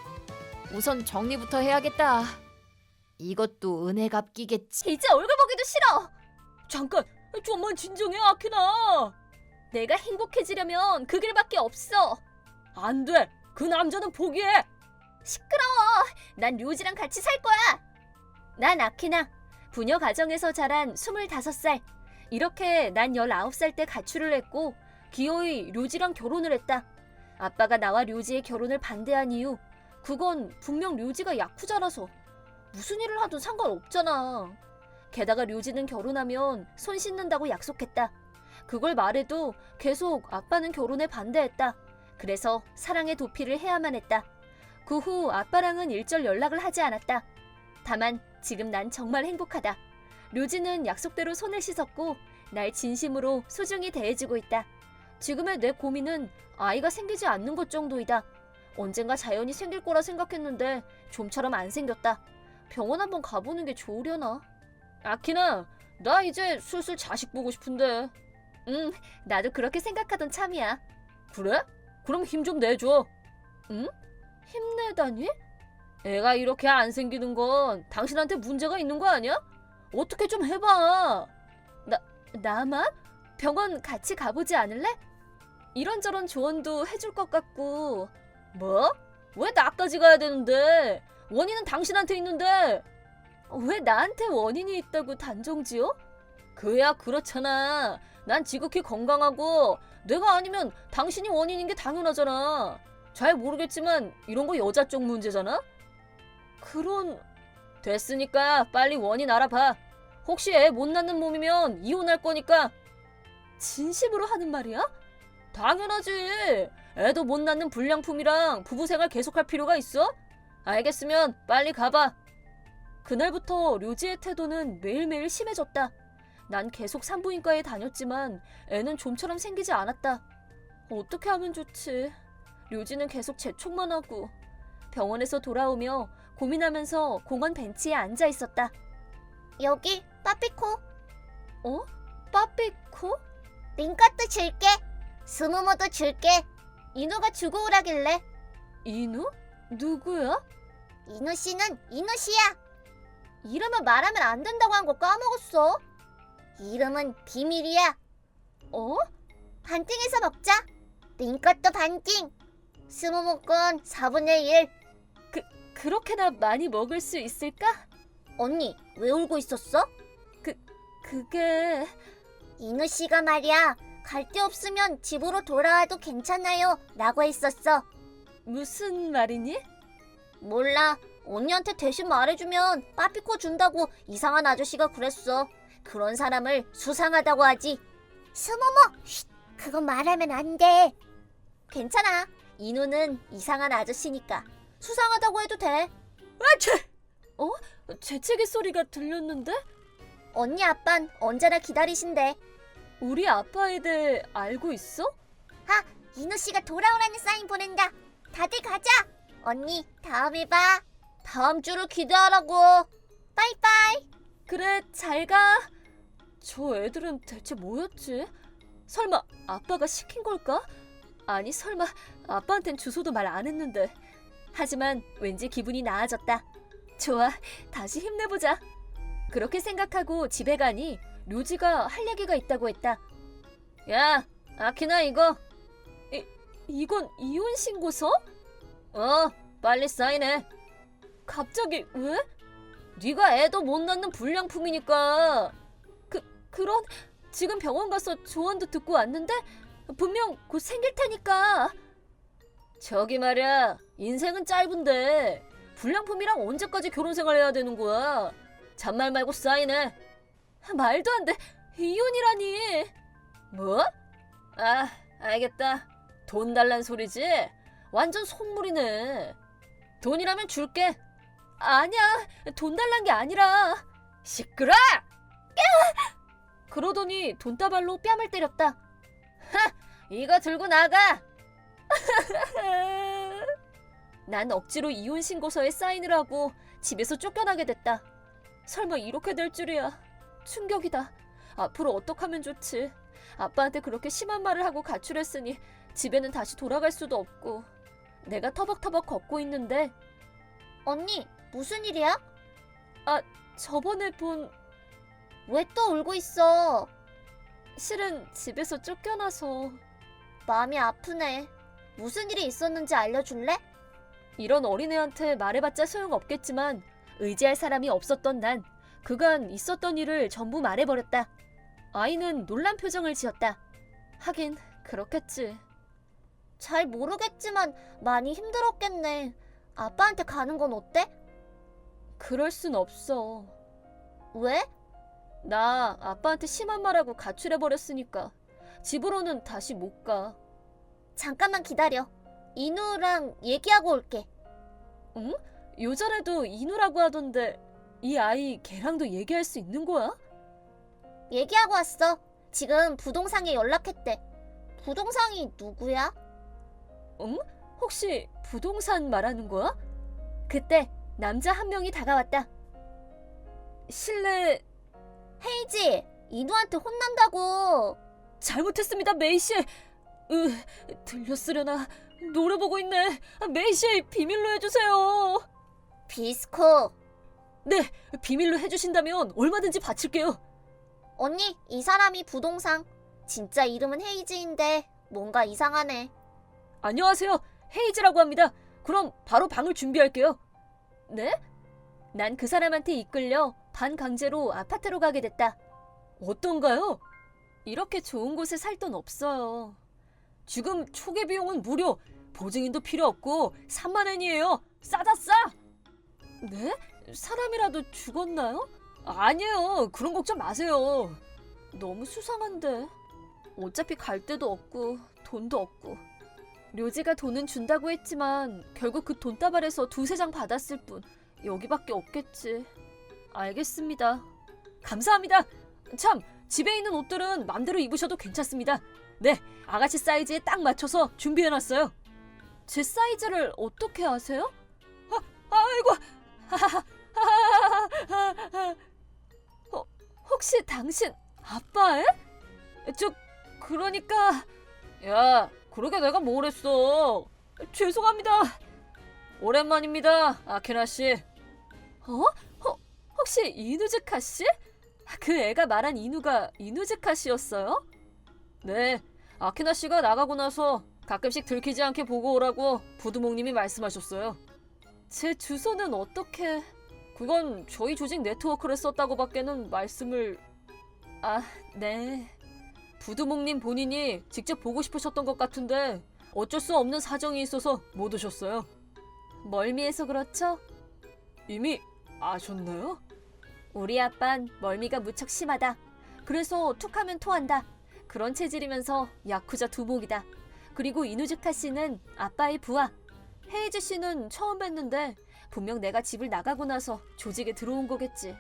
우선 정리부터 해야겠다. 이것도 은혜 갚기겠지. 이제 얼굴 보기도 싫어. 잠깐, 좀만 진정해, 아키나. 내가 행복해지려면 그 길밖에 없어. 안 돼. 그 남자는 포기해. 시끄러워. 난 류지랑 같이 살 거야. 난 아키나. 부녀 가정에서 자란 25살. 이렇게 난 19살 때 가출을 했고 기어이 류지랑 결혼을 했다. 아빠가 나와 류지의 결혼을 반대한 이유, 그건 분명 류지가 야쿠자라서. 무슨 일을 하든 상관없잖아. 게다가 류지는 결혼하면 손 씻는다고 약속했다. 그걸 말해도 계속 아빠는 결혼에 반대했다. 그래서 사랑의 도피를 해야만 했다. 그 후 아빠랑은 일절 연락을 하지 않았다. 다만 지금 난 정말 행복하다. 류지는 약속대로 손을 씻었고 날 진심으로 소중히 대해주고 있다. 지금의 내 고민은 아이가 생기지 않는 것 정도이다. 언젠가 자연이 생길 거라 생각했는데 좀처럼 안 생겼다. 병원 한번 가보는 게 좋으려나? 아키나, 나 이제 슬슬 자식 보고 싶은데. 나도 그렇게 생각하던 참이야. 그래? 그럼 힘 좀 내줘. 응? 힘내다니? 애가 이렇게 안 생기는 건 당신한테 문제가 있는 거 아니야? 어떻게 좀 해봐. 나만? 병원 같이 가보지 않을래? 이런저런 조언도 해줄 것 같고. 뭐? 왜 나까지 가야 되는데? 원인은 당신한테 있는데 왜 나한테 원인이 있다고 단정지어? 그야 그렇잖아. 난 지극히 건강하고 내가 아니면 당신이 원인인 게 당연하잖아. 잘 모르겠지만 이런 거 여자 쪽 문제잖아? 됐으니까 빨리 원인 알아봐. 혹시 애 못 낳는 몸이면 이혼할 거니까. 진심으로 하는 말이야? 당연하지. 애도 못 낳는 불량품이랑 부부 생활 계속할 필요가 있어? 알겠으면 빨리 가봐. 그날부터 료지의 태도는 매일매일 심해졌다. 난 계속 산부인과에 다녔지만 애는 좀처럼 생기지 않았다. 어떻게 하면 좋지? 료지는 계속 재촉만 하고 병원에서 돌아오며 고민하면서 공원 벤치에 앉아 있었다. 여기 빠삐코. 어? 빠삐코? 링것도 줄게. 스모모도 줄게. 인우가 주고 오라길래. 인우? 누구야? 인우 씨는 인우 씨야. 이름을 말하면 안 된다고 한 거 까먹었어. 이름은 비밀이야. 어? 반띵해서 먹자. 링것도 반띵. 스모모 건 4분의 1. 그렇게나 많이 먹을 수 있을까? 언니, 왜 울고 있었어? 그게... 인우 씨가 말이야. 갈 데 없으면 집으로 돌아와도 괜찮아요. 라고 했었어. 무슨 말이니? 몰라. 언니한테 대신 말해주면 빠삐코 준다고 이상한 아저씨가 그랬어. 그런 사람을 수상하다고 하지. 스모모! 쉿! 그건 말하면 안 돼. 괜찮아. 인우는 이상한 아저씨니까 수상하다고 해도 돼. 아채! 어? 재채기 소리가 들렸는데? 언니 아빤 언제나 기다리신대. 우리 아빠에 대해 알고 있어? 인우 씨가 돌아오라는 사인 보낸다. 다들 가자. 언니 다음에 봐. 다음 주를 기대하라고. 빠이빠이. 그래, 잘 가. 저 애들은 대체 뭐였지? 설마 아빠가 시킨 걸까? 아니, 설마 아빠한텐 주소도 말 안 했는데. 하지만 왠지 기분이 나아졌다. 좋아, 다시 힘내보자. 그렇게 생각하고 집에 가니 료지가 할 얘기가 있다고 했다. 야, 아키나 이거. 이건 이혼 신고서? 빨리 사인해. 갑자기 왜? 네가 애도 못 낳는 불량품이니까. 그런 지금 병원 가서 조언도 듣고 왔는데 분명 곧 생길 테니까. 저기 말이야, 인생은 짧은데 불량품이랑 언제까지 결혼 생활해야 되는 거야? 잔말 말고 사인해. 말도 안 돼. 이혼이라니. 뭐? 아, 알겠다. 돈 달란 소리지? 완전 속물이네. 돈이라면 줄게. 아니야, 돈 달란 게 아니라. 시끄러! 그러더니 돈다발로 뺨을 때렸다. 이거 들고 나가! 난 억지로 이혼 신고서에 사인을 하고 집에서 쫓겨나게 됐다. 설마 이렇게 될 줄이야. 충격이다. 앞으로 어떡하면 좋지? 아빠한테 그렇게 심한 말을 하고 가출했으니 집에는 다시 돌아갈 수도 없고. 내가 터벅터벅 걷고 있는데. 언니 무슨 일이야? 저번에 본... 왜 또 울고 있어? 실은 집에서 쫓겨나서... 마음이 아프네. 무슨 일이 있었는지 알려줄래? 이런 어린애한테 말해봤자 소용없겠지만 의지할 사람이 없었던 난 그간 있었던 일을 전부 말해버렸다. 아이는 놀란 표정을 지었다. 하긴 그렇겠지. 잘 모르겠지만 많이 힘들었겠네. 아빠한테 가는 건 어때? 그럴 순 없어. 왜? 나 아빠한테 심한 말하고 가출해버렸으니까 집으로는 다시 못 가. 잠깐만 기다려. 인우랑 얘기하고 올게. 응? 요전에도 인우라고 하던데 이 아이 걔랑도 얘기할 수 있는 거야? 얘기하고 왔어. 지금 부동산에 연락했대. 부동산이 누구야? 응? 혹시 부동산 말하는 거야? 그때 남자 한 명이 다가왔다. 실례... 헤이지, 인우한테 혼난다고. 잘못했습니다, 메이씨. 들렸으려나. 노래 보고 있네. 메이씨, 비밀로 해주세요. 비스코. 네, 비밀로 해주신다면 얼마든지 바칠게요. 언니, 이 사람이 부동산. 진짜 이름은 헤이지인데 뭔가 이상하네. 안녕하세요, 헤이즈라고 합니다. 그럼 바로 방을 준비할게요. 네? 난 그 사람한테 이끌려 반강제로 아파트로 가게 됐다. 어떤가요? 이렇게 좋은 곳에 살 돈 없어요. 지금 초기 비용은 무료, 보증인도 필요 없고 3만 엔이에요. 싸다 싸! 네? 사람이라도 죽었나요? 아니에요. 그런 걱정 마세요. 너무 수상한데. 어차피 갈 데도 없고 돈도 없고. 료지가 돈은 준다고 했지만 결국 그 돈다발에서 2-3장 받았을 뿐 여기밖에 없겠지. 알겠습니다. 감사합니다. 참, 집에 있는 옷들은 맘대로 입으셔도 괜찮습니다. 네, 아가씨 사이즈에 딱 맞춰서 준비해놨어요. 제 사이즈를 어떻게 아세요? 아이고, 혹시 당신 아빠예요? 그러니까 야, 그러게 내가 뭘 했어. 죄송합니다. 오랜만입니다, 아케나 씨. 혹시 이누즈카 씨? 그 애가 말한 이누가 이누즈카 씨였어요? 네, 아케나 씨가 나가고 나서 가끔씩 들키지 않게 보고 오라고 부두목님이 말씀하셨어요. 제 주소는 어떻게... 그건 저희 조직 네트워크를 썼다고밖에는 말씀을... 네. 부두목님 본인이 직접 보고 싶으셨던 것 같은데 어쩔 수 없는 사정이 있어서 못 오셨어요. 멀미해서 그렇죠? 이미 아셨나요? 우리 아빤 멀미가 무척 심하다. 그래서 툭하면 토한다. 그런 체질이면서 야쿠자 두목이다. 그리고 이누즈카 씨는 아빠의 부하. 헤이즈 씨는 처음 뵀는데 분명 내가 집을 나가고 나서 조직에 들어온 거겠지.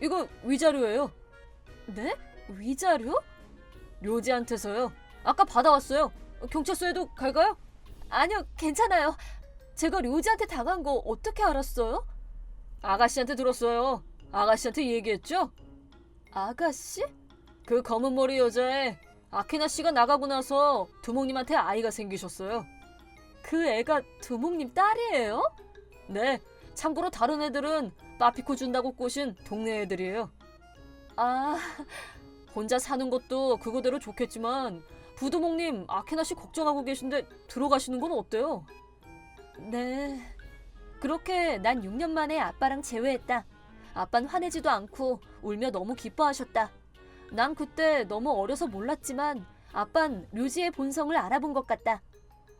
이거 위자료예요. 네? 위자료? 료지한테서요. 아까 받아왔어요. 경찰서에도 갈까요? 아니요, 괜찮아요. 제가 료지한테 당한 거 어떻게 알았어요? 아가씨한테 들었어요. 아가씨한테 얘기했죠? 아가씨? 그 검은 머리 여자애 아케나 씨가 나가고 나서 두목님한테 아이가 생기셨어요. 그 애가 두목님 딸이에요? 네, 참고로 다른 애들은 빠피코 준다고 꼬신 동네 애들이에요. 혼자 사는 것도 그거대로 좋겠지만 부두목님 아케나 씨 걱정하고 계신데 들어가시는 건 어때요? 네. 그렇게 난 6년 만에 아빠랑 재회했다. 아빠는 화내지도 않고 울며 너무 기뻐하셨다. 난 그때 너무 어려서 몰랐지만 아빤 류지의 본성을 알아본 것 같다.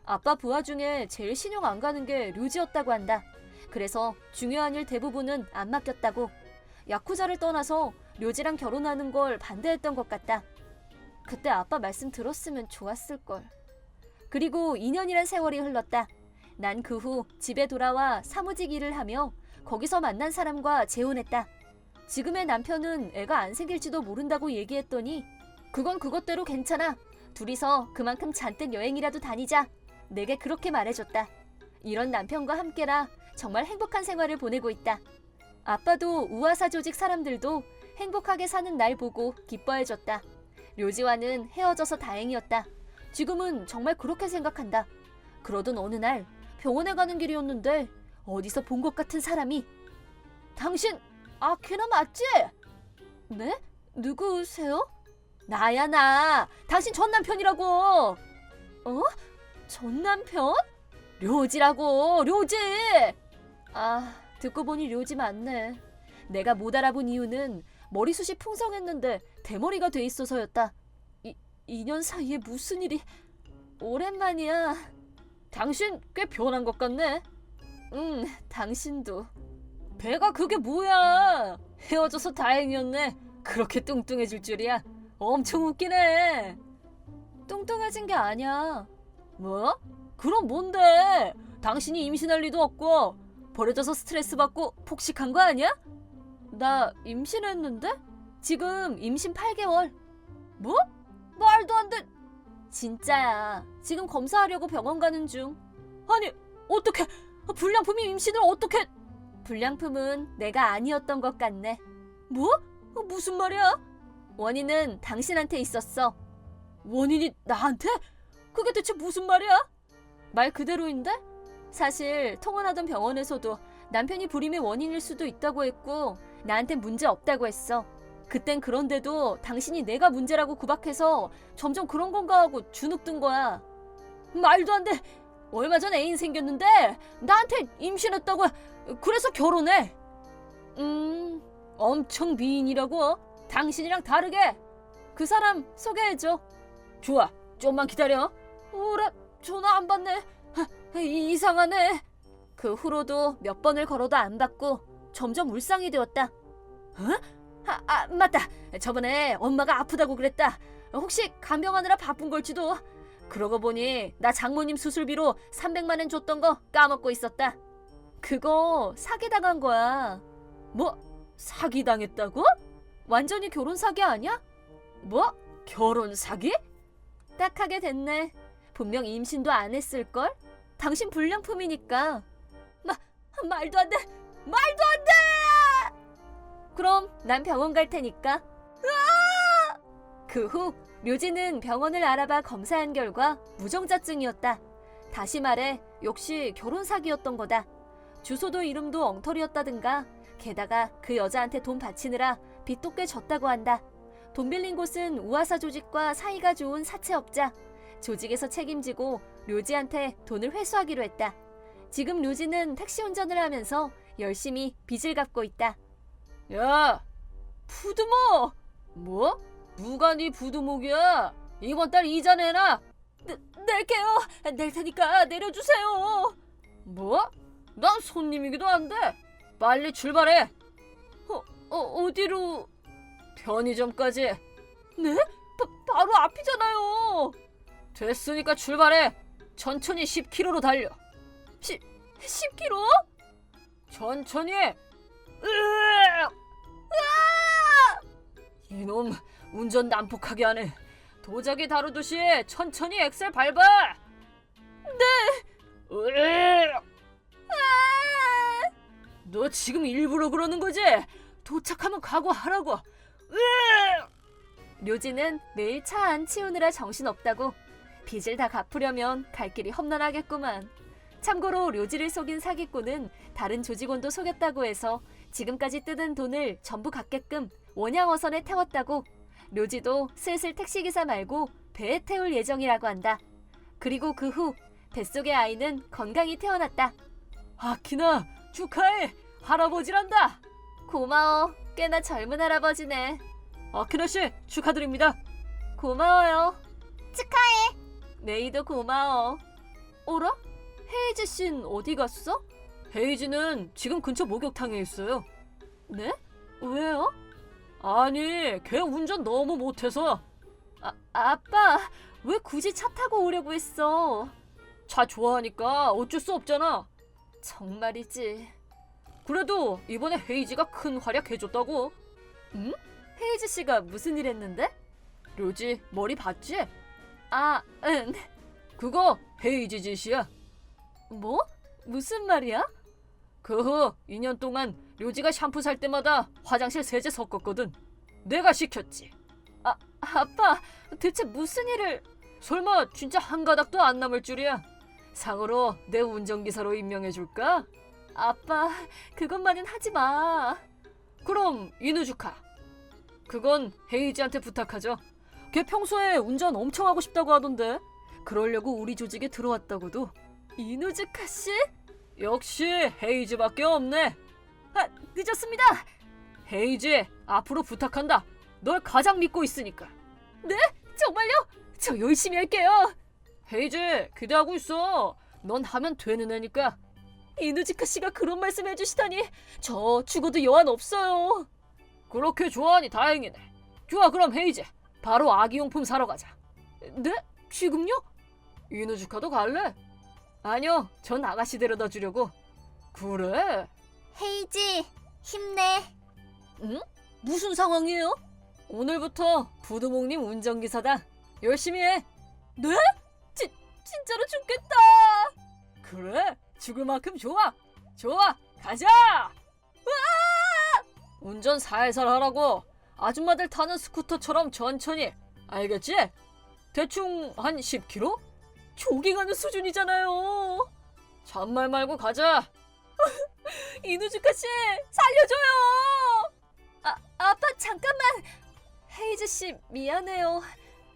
아빠 부하 중에 제일 신용 안 가는 게 류지였다고 한다. 그래서 중요한 일 대부분은 안 맡겼다고. 야쿠자를 떠나서 류지랑 결혼하는 걸 반대했던 것 같다. 그때 아빠 말씀 들었으면 좋았을걸. 그리고 2년이란 세월이 흘렀다. 난 그 후 집에 돌아와 사무직 일을 하며 거기서 만난 사람과 재혼했다. 지금의 남편은 애가 안 생길지도 모른다고 얘기했더니 그건 그것대로 괜찮아. 둘이서 그만큼 잔뜩 여행이라도 다니자. 내게 그렇게 말해줬다. 이런 남편과 함께라 정말 행복한 생활을 보내고 있다. 아빠도 우아사 조직 사람들도 행복하게 사는 날 보고 기뻐해줬다. 료지와는 헤어져서 다행이었다. 지금은 정말 그렇게 생각한다. 그러던 어느 날 병원에 가는 길이었는데 어디서 본 것 같은 사람이 당신 아케나 맞지? 네? 누구세요? 나야 나. 당신 전남편이라고. 전남편? 료지라고. 료지. 듣고 보니 료지 맞네. 내가 못 알아본 이유는 머리숱이 풍성했는데 대머리가 돼 있어서였다. 2년 사이에 무슨 일이... 오랜만이야. 당신 꽤 변한 것 같네. 당신도. 배가 그게 뭐야. 헤어져서 다행이었네. 그렇게 뚱뚱해질 줄이야. 엄청 웃기네. 뚱뚱해진 게 아니야. 뭐? 그럼 뭔데? 당신이 임신할 리도 없고 버려져서 스트레스 받고 폭식한 거 아니야? 나 임신했는데? 지금 임신 8개월. 뭐? 말도 안 돼. 진짜야. 지금 검사하려고 병원 가는 중. 아니, 어떻게? 불량품이 임신을 어떻게? 불량품은 내가 아니었던 것 같네. 뭐? 무슨 말이야? 원인은 당신한테 있었어. 원인이 나한테? 그게 대체 무슨 말이야? 말 그대로인데? 사실 통원하던 병원에서도 남편이 불임의 원인일 수도 있다고 했고 나한테 문제 없다고 했어. 그땐 그런데도 당신이 내가 문제라고 구박해서 점점 그런 건가 하고 주눅든 거야. 말도 안 돼. 얼마 전 애인 생겼는데 나한테 임신했다고. 그래서 결혼해. 엄청 미인이라고. 당신이랑 다르게. 그 사람 소개해줘. 좋아, 좀만 기다려. 오라, 전화 안 받네. 이상하네. 그 후로도 몇 번을 걸어도 안 받고 점점 울상이 되었다. 맞다. 저번에 엄마가 아프다고 그랬다. 혹시 간병하느라 바쁜 걸지도. 그러고 보니 나 장모님 수술비로 300만 원 줬던 거 까먹고 있었다. 그거 사기당한 거야. 뭐? 사기당했다고? 완전히 결혼 사기 아니야? 뭐? 결혼 사기? 딱하게 됐네. 분명 임신도 안 했을걸? 당신 불량품이니까. 말도 안 돼! 말도 안 돼! 그럼 난 병원 갈 테니까. 그 후 묘지는 병원을 알아봐 검사한 결과 무정자증이었다. 다시 말해 역시 결혼 사기였던 거다. 주소도 이름도 엉터리였다든가 게다가 그 여자한테 돈 바치느라 빚도 꽤 졌다고 한다. 돈 빌린 곳은 우아사 조직과 사이가 좋은 사채업자. 조직에서 책임지고 료지한테 돈을 회수하기로 했다. 지금 료지는 택시 운전을 하면서 열심히 빚을 갚고 있다. 야, 부두목! 뭐? 누가 네 부두목이야? 이번 달 이자 내놔. 낼게요. 낼 테니까 내려주세요. 뭐? 난 손님이기도 한데. 빨리 출발해. 어디로? 편의점까지. 네? 바로 앞이잖아요. 됐으니까 출발해. 천천히 10km로 달려. 10km? 천천히. 이놈 운전 난폭하게 하네. 도자기 다루듯이 천천히 엑셀 밟아. 네. 너 지금 일부러 그러는 거지? 도착하면 각오하라고. 료지는 매일 차 안 치우느라 정신없다고. 빚을 다 갚으려면 갈 길이 험난하겠구만. 참고로 료지를 속인 사기꾼은 다른 조직원도 속였다고 해서 지금까지 뜯은 돈을 전부 갚게끔 원양어선에 태웠다고. 료지도 슬슬 택시기사 말고 배에 태울 예정이라고 한다. 그리고 그 후 뱃속의 아이는 건강히 태어났다. 아키나 축하해. 할아버지란다. 고마워. 꽤나 젊은 할아버지네. 아키나씨 축하드립니다. 고마워요. 축하해. 메이도 고마워. 어라? 헤이지 씨는 어디 갔어? 헤이지는 지금 근처 목욕탕에 있어요. 네? 왜요? 아니, 걔 운전 너무 못해서. 아빠, 왜 굳이 차 타고 오려고 했어? 차 좋아하니까 어쩔 수 없잖아. 정말이지. 그래도 이번에 헤이지가 큰 활약 해줬다고. 응? 헤이지 씨가 무슨 일 했는데? 료지 머리 봤지? 응. 그거 헤이지 짓이야. 뭐? 무슨 말이야? 그 후 2년 동안 료지가 샴푸 살 때마다 화장실 세제 섞었거든. 내가 시켰지. 아빠, 대체 무슨 일을... 설마 진짜 한 가닥도 안 남을 줄이야. 상으로 내 운전기사로 임명해줄까? 아빠, 그것만은 하지 마. 그럼 이누주카. 그건 헤이지한테 부탁하죠. 걔 평소에 운전 엄청 하고 싶다고 하던데. 그러려고 우리 조직에 들어왔다고도. 이누즈카 씨? 역시 헤이즈밖에 없네. 늦었습니다. 헤이즈, 앞으로 부탁한다. 널 가장 믿고 있으니까. 네? 정말요? 저 열심히 할게요. 헤이즈, 기대하고 있어. 넌 하면 되는 애니까. 이누즈카 씨가 그런 말씀 해주시다니. 저 죽어도 여한 없어요. 그렇게 좋아하니 다행이네. 좋아, 그럼 헤이즈, 바로 아기용품 사러 가자. 네? 지금요? 이누즈카도 갈래? 아니요, 전 아가씨 데려다 주려고. 그래? 헤이지, 힘내. 응? 무슨 상황이에요? 오늘부터 부두목님 운전기사다. 열심히 해. 네? 진짜로 죽겠다. 그래? 죽을 만큼 좋아. 좋아, 가자. 운전 살살 하라고. 아줌마들 타는 스쿠터처럼 천천히. 알겠지? 대충 한 10km? 조깅하는 수준이잖아요. 잔말 말고 가자. 이누즈카 씨, 살려줘요. 아빠 잠깐만. 헤이즈 씨 미안해요.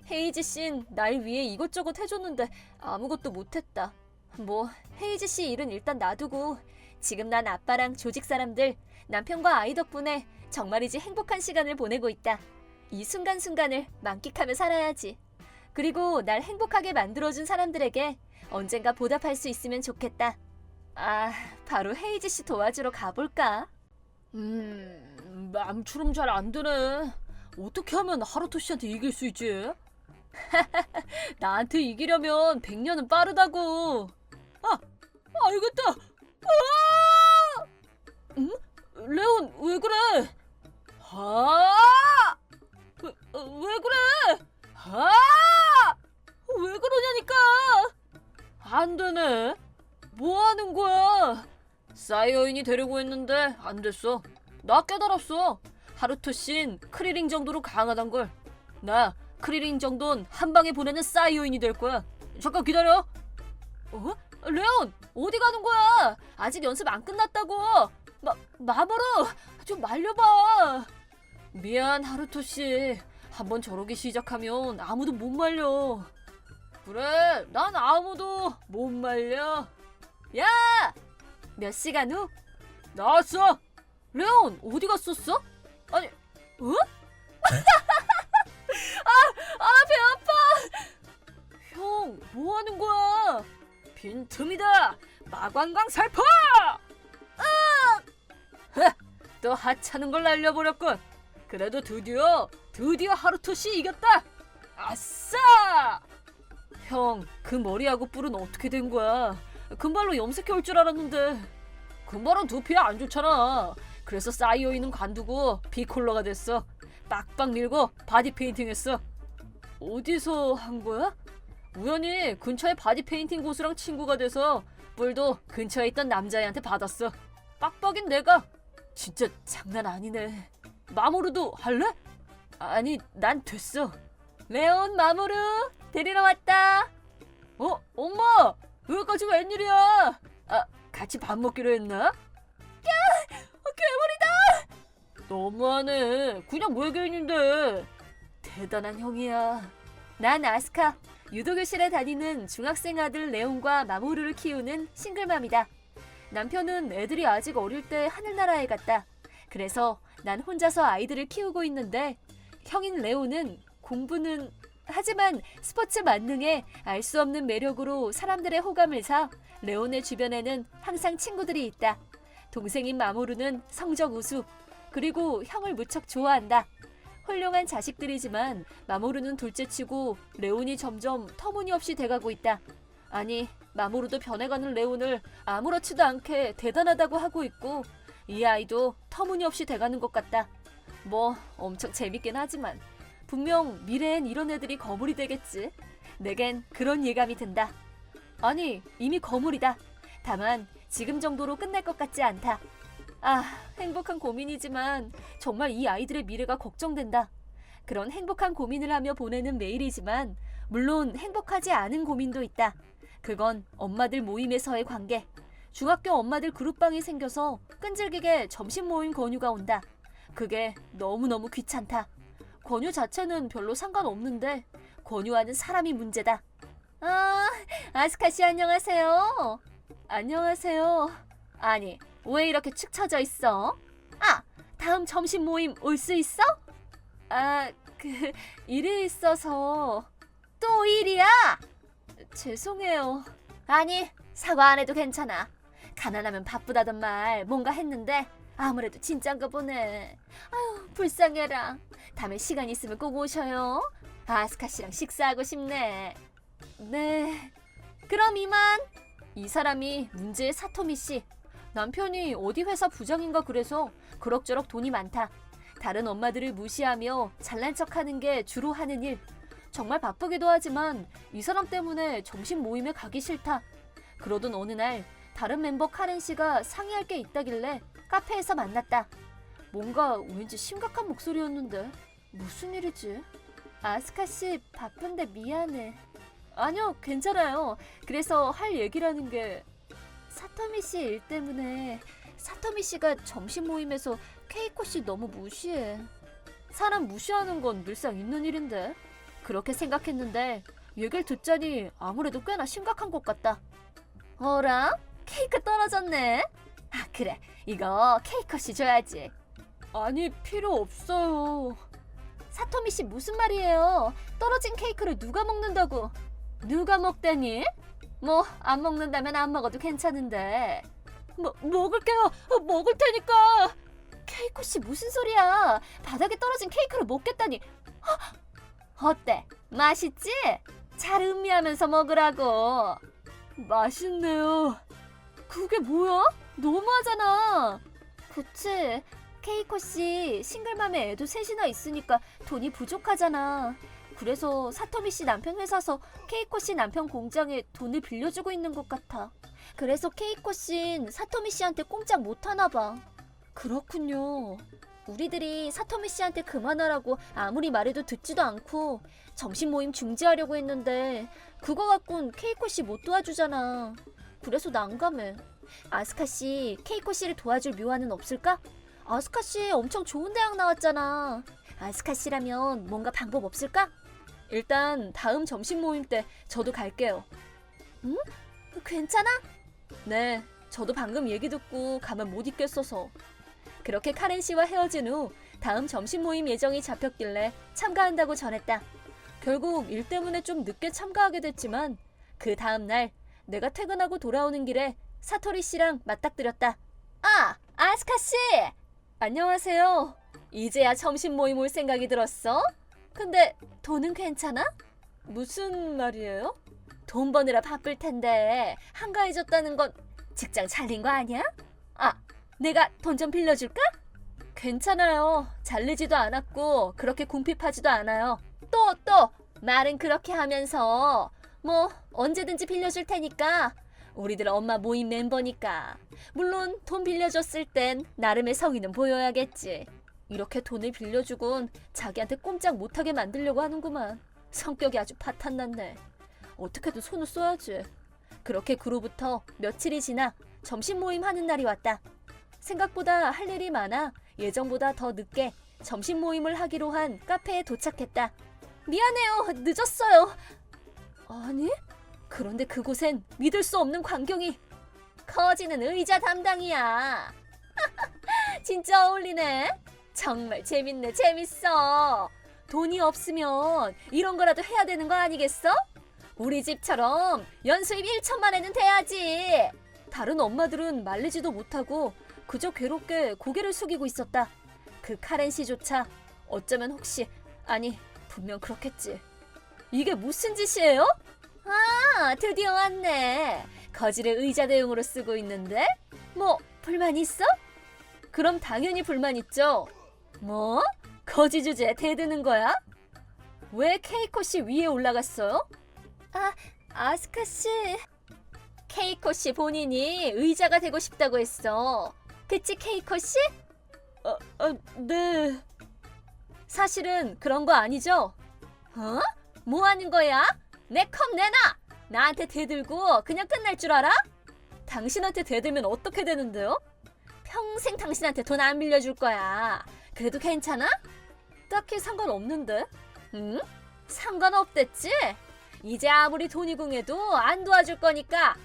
헤이즈 씨는 날 위해 이것저것 해줬는데 아무것도 못했다. 뭐 헤이즈 씨 일은 일단 놔두고 지금 난 아빠랑 조직 사람들, 남편과 아이 덕분에 정말이지 행복한 시간을 보내고 있다. 이 순간순간을 만끽하며 살아야지. 그리고 날 행복하게 만들어준 사람들에게 언젠가 보답할 수 있으면 좋겠다. 바로 헤이지 씨 도와주러 가볼까? 맘처럼 잘 안 되네. 어떻게 하면 하루토 씨한테 이길 수 있지? 나한테 이기려면 100년은 빠르다고. 알겠다. 응? 레온, 왜 그래? 왜 그래? 왜 그러냐니까. 안 되네. 뭐 하는 거야? 사이어인이 되려고 했는데 안 됐어. 나 깨달았어. 하루토 씬 크리링 정도로 강하단 걸. 나 크리링 정도는 한 방에 보내는 사이어인이 될 거야. 잠깐 기다려. 레온, 어디 가는 거야? 아직 연습 안 끝났다고. 마모루, 좀 말려봐. 미안, 하루토 씨. 한번 저러기 시작하면 아무도 못 말려. 그래, 난 아무도 못 말려. 야! 몇 시간 후? 나왔어. 레온, 어디 갔었어? 아니, 배 아파. 형, 뭐 하는 거야? 빈틈이다. 마관광 살포! 또 하찮은 걸 날려버렸군. 그래도 드디어 하루토 씨 이겼다. 아싸! 형, 그 머리하고 뿔은 어떻게 된 거야? 금발로 염색해 올 줄 알았는데. 금발은 두피에 안 좋잖아. 그래서 사이어있는 관두고 비콜러가 됐어. 빡빡 밀고 바디 페인팅 했어. 어디서 한 거야? 우연히 근처에 바디 페인팅 고수랑 친구가 돼서 뿔도 근처에 있던 남자애한테 받았어. 빡빡인 내가. 진짜 장난 아니네. 마모루도 할래? 아니, 난 됐어. 레온, 마모루 데리러 왔다. 엄마, 여기까지 웬일이야? 같이 밥 먹기로 했나? 야, 괴물이다. 너무하네. 그냥 외계인인데. 대단한 형이야. 난 아스카, 유도교실에 다니는 중학생 아들 레온과 마모루를 키우는 싱글맘이다. 남편은 애들이 아직 어릴 때 하늘나라에 갔다. 그래서 난 혼자서 아이들을 키우고 있는데, 형인 레온은 공부는 하지만 스포츠 만능에 알 수 없는 매력으로 사람들의 호감을 사 레온의 주변에는 항상 친구들이 있다. 동생인 마모루는 성적 우수, 그리고 형을 무척 좋아한다. 훌륭한 자식들이지만 마모루는 둘째치고 레온이 점점 터무니없이 돼가고 있다. 아니, 마모루도 변해가는 레온을 아무렇지도 않게 대단하다고 하고 있고, 이 아이도 터무니없이 돼가는 것 같다. 뭐 엄청 재밌긴 하지만 분명 미래엔 이런 애들이 거물이 되겠지. 내겐 그런 예감이 든다. 아니, 이미 거물이다. 다만 지금 정도로 끝날 것 같지 않다. 행복한 고민이지만 정말 이 아이들의 미래가 걱정된다. 그런 행복한 고민을 하며 보내는 매일이지만 물론 행복하지 않은 고민도 있다. 그건 엄마들 모임에서의 관계. 중학교 엄마들 그룹방이 생겨서 끈질기게 점심 모임 권유가 온다. 그게 너무너무 귀찮다. 권유 자체는 별로 상관없는데 권유하는 사람이 문제다. 아스카 씨 안녕하세요. 안녕하세요. 아니, 왜 이렇게 축 처져 있어? 다음 점심 모임 올 수 있어? 일이 있어서. 또 일이야? 죄송해요. 아니, 사과 안 해도 괜찮아. 가난하면 바쁘다던 말 뭔가 했는데 아무래도 진짠가 보네. 아유, 불쌍해라. 다음에 시간 있으면 꼭 오셔요. 아스카 씨랑 식사하고 싶네. 네. 그럼 이만. 이 사람이 문제의 사토미 씨. 남편이 어디 회사 부장인가 그래서 그럭저럭 돈이 많다. 다른 엄마들을 무시하며 잘난 척하는 게 주로 하는 일. 정말 바쁘기도 하지만 이 사람 때문에 점심 모임에 가기 싫다. 그러던 어느 날 다른 멤버 카렌 씨가 상의할 게 있다길래 카페에서 만났다. 뭔가 왠지 심각한 목소리였는데 무슨 일이지? 아스카 씨 바쁜데 미안해. 아니요, 괜찮아요. 그래서 할 얘기라는 게 사토미 씨 일 때문에. 사토미 씨가 점심 모임에서 케이코 씨 너무 무시해. 사람 무시하는 건 늘상 있는 일인데. 그렇게 생각했는데 얘기를 듣자니 아무래도 꽤나 심각한 것 같다. 어라? 케이크 떨어졌네. 그래, 이거 케이코 씨 줘야지. 아니, 필요 없어요. 사토미 씨 무슨 말이에요? 떨어진 케이크를 누가 먹는다고? 누가 먹다니? 뭐 안 먹는다면 안 먹어도 괜찮은데. 먹을게요. 먹을 테니까. 케이코 씨 무슨 소리야? 바닥에 떨어진 케이크를 먹겠다니. 어때? 맛있지? 잘 음미하면서 먹으라고. 맛있네요. 그게 뭐야? 너무하잖아. 그치. 케이코 씨 싱글맘에 애도 셋이나 있으니까 돈이 부족하잖아. 그래서 사토미 씨 남편 회사서 케이코 씨 남편 공장에 돈을 빌려주고 있는 것 같아. 그래서 케이코 씨는 사토미 씨한테 꼼짝 못하나 봐. 그렇군요. 우리들이 사토미 씨한테 그만하라고 아무리 말해도 듣지도 않고 점심 모임 중지하려고 했는데 그거 갖고는 케이코 씨 못 도와주잖아. 그래서 난감해. 아스카 씨, 케이코 씨를 도와줄 묘안은 없을까? 아스카 씨 엄청 좋은 대학 나왔잖아. 아스카 씨라면 뭔가 방법 없을까? 일단 다음 점심 모임 때 저도 갈게요. 응? 괜찮아? 네, 저도 방금 얘기 듣고 가만 못 있겠어서. 그렇게 카렌 씨와 헤어진 후 다음 점심 모임 예정이 잡혔길래 참가한다고 전했다. 결국 일 때문에 좀 늦게 참가하게 됐지만 그 다음 날 내가 퇴근하고 돌아오는 길에 사토리 씨랑 맞닥뜨렸다. 아, 아스카 씨! 안녕하세요. 이제야 점심 모임 올 생각이 들었어? 근데 돈은 괜찮아? 무슨 말이에요? 돈 버느라 바쁠 텐데 한가해졌다는 건 직장 잘린 거 아니야? 아, 내가 돈 좀 빌려줄까? 괜찮아요. 잘리지도 않았고 그렇게 궁핍하지도 않아요. 또 말은 그렇게 하면서 뭐 언제든지 빌려줄 테니까. 우리들 엄마 모임 멤버니까. 물론 돈 빌려줬을 땐 나름의 성의는 보여야겠지. 이렇게 돈을 빌려주곤 자기한테 꼼짝 못하게 만들려고 하는구만. 성격이 아주 파탄났네. 어떻게든 손을 써야지. 그렇게 그로부터 며칠이 지나 점심 모임 하는 날이 왔다. 생각보다 할 일이 많아 예정보다 더 늦게 점심 모임을 하기로 한 카페에 도착했다. 미안해요. 늦었어요. 아니? 그런데 그곳엔 믿을 수 없는 광경이. 커지는 의자 담당이야. 진짜 어울리네. 정말 재밌네. 재밌어. 돈이 없으면 이런 거라도 해야 되는 거 아니겠어? 우리 집처럼 연수입 1천만 원은 돼야지. 다른 엄마들은 말리지도 못하고 그저 괴롭게 고개를 숙이고 있었다. 그 카렌 씨조차 어쩌면 혹시, 아니 분명 그렇겠지. 이게 무슨 짓이에요? 아, 드디어 왔네. 거지를 의자 대용으로 쓰고 있는데? 뭐 불만 있어? 그럼 당연히 불만 있죠. 뭐? 거지 주제에 대드는 거야? 왜 케이코 씨 위에 올라갔어요? 아, 아스카 씨. 케이코 씨 본인이 의자가 되고 싶다고 했어. 그치, 케이코 씨? 네. 사실은 그런 거 아니죠? 어? 뭐 하는 거야? 내 컵 내놔! 나한테 대들고 그냥 끝날 줄 알아? 당신한테 대들면 어떻게 되는데요? 평생 당신한테 돈 안 빌려줄 거야. 그래도 괜찮아? 딱히 상관없는데. 응? 상관없댔지? 이제 아무리 돈이 궁해도 안 도와줄 거니까.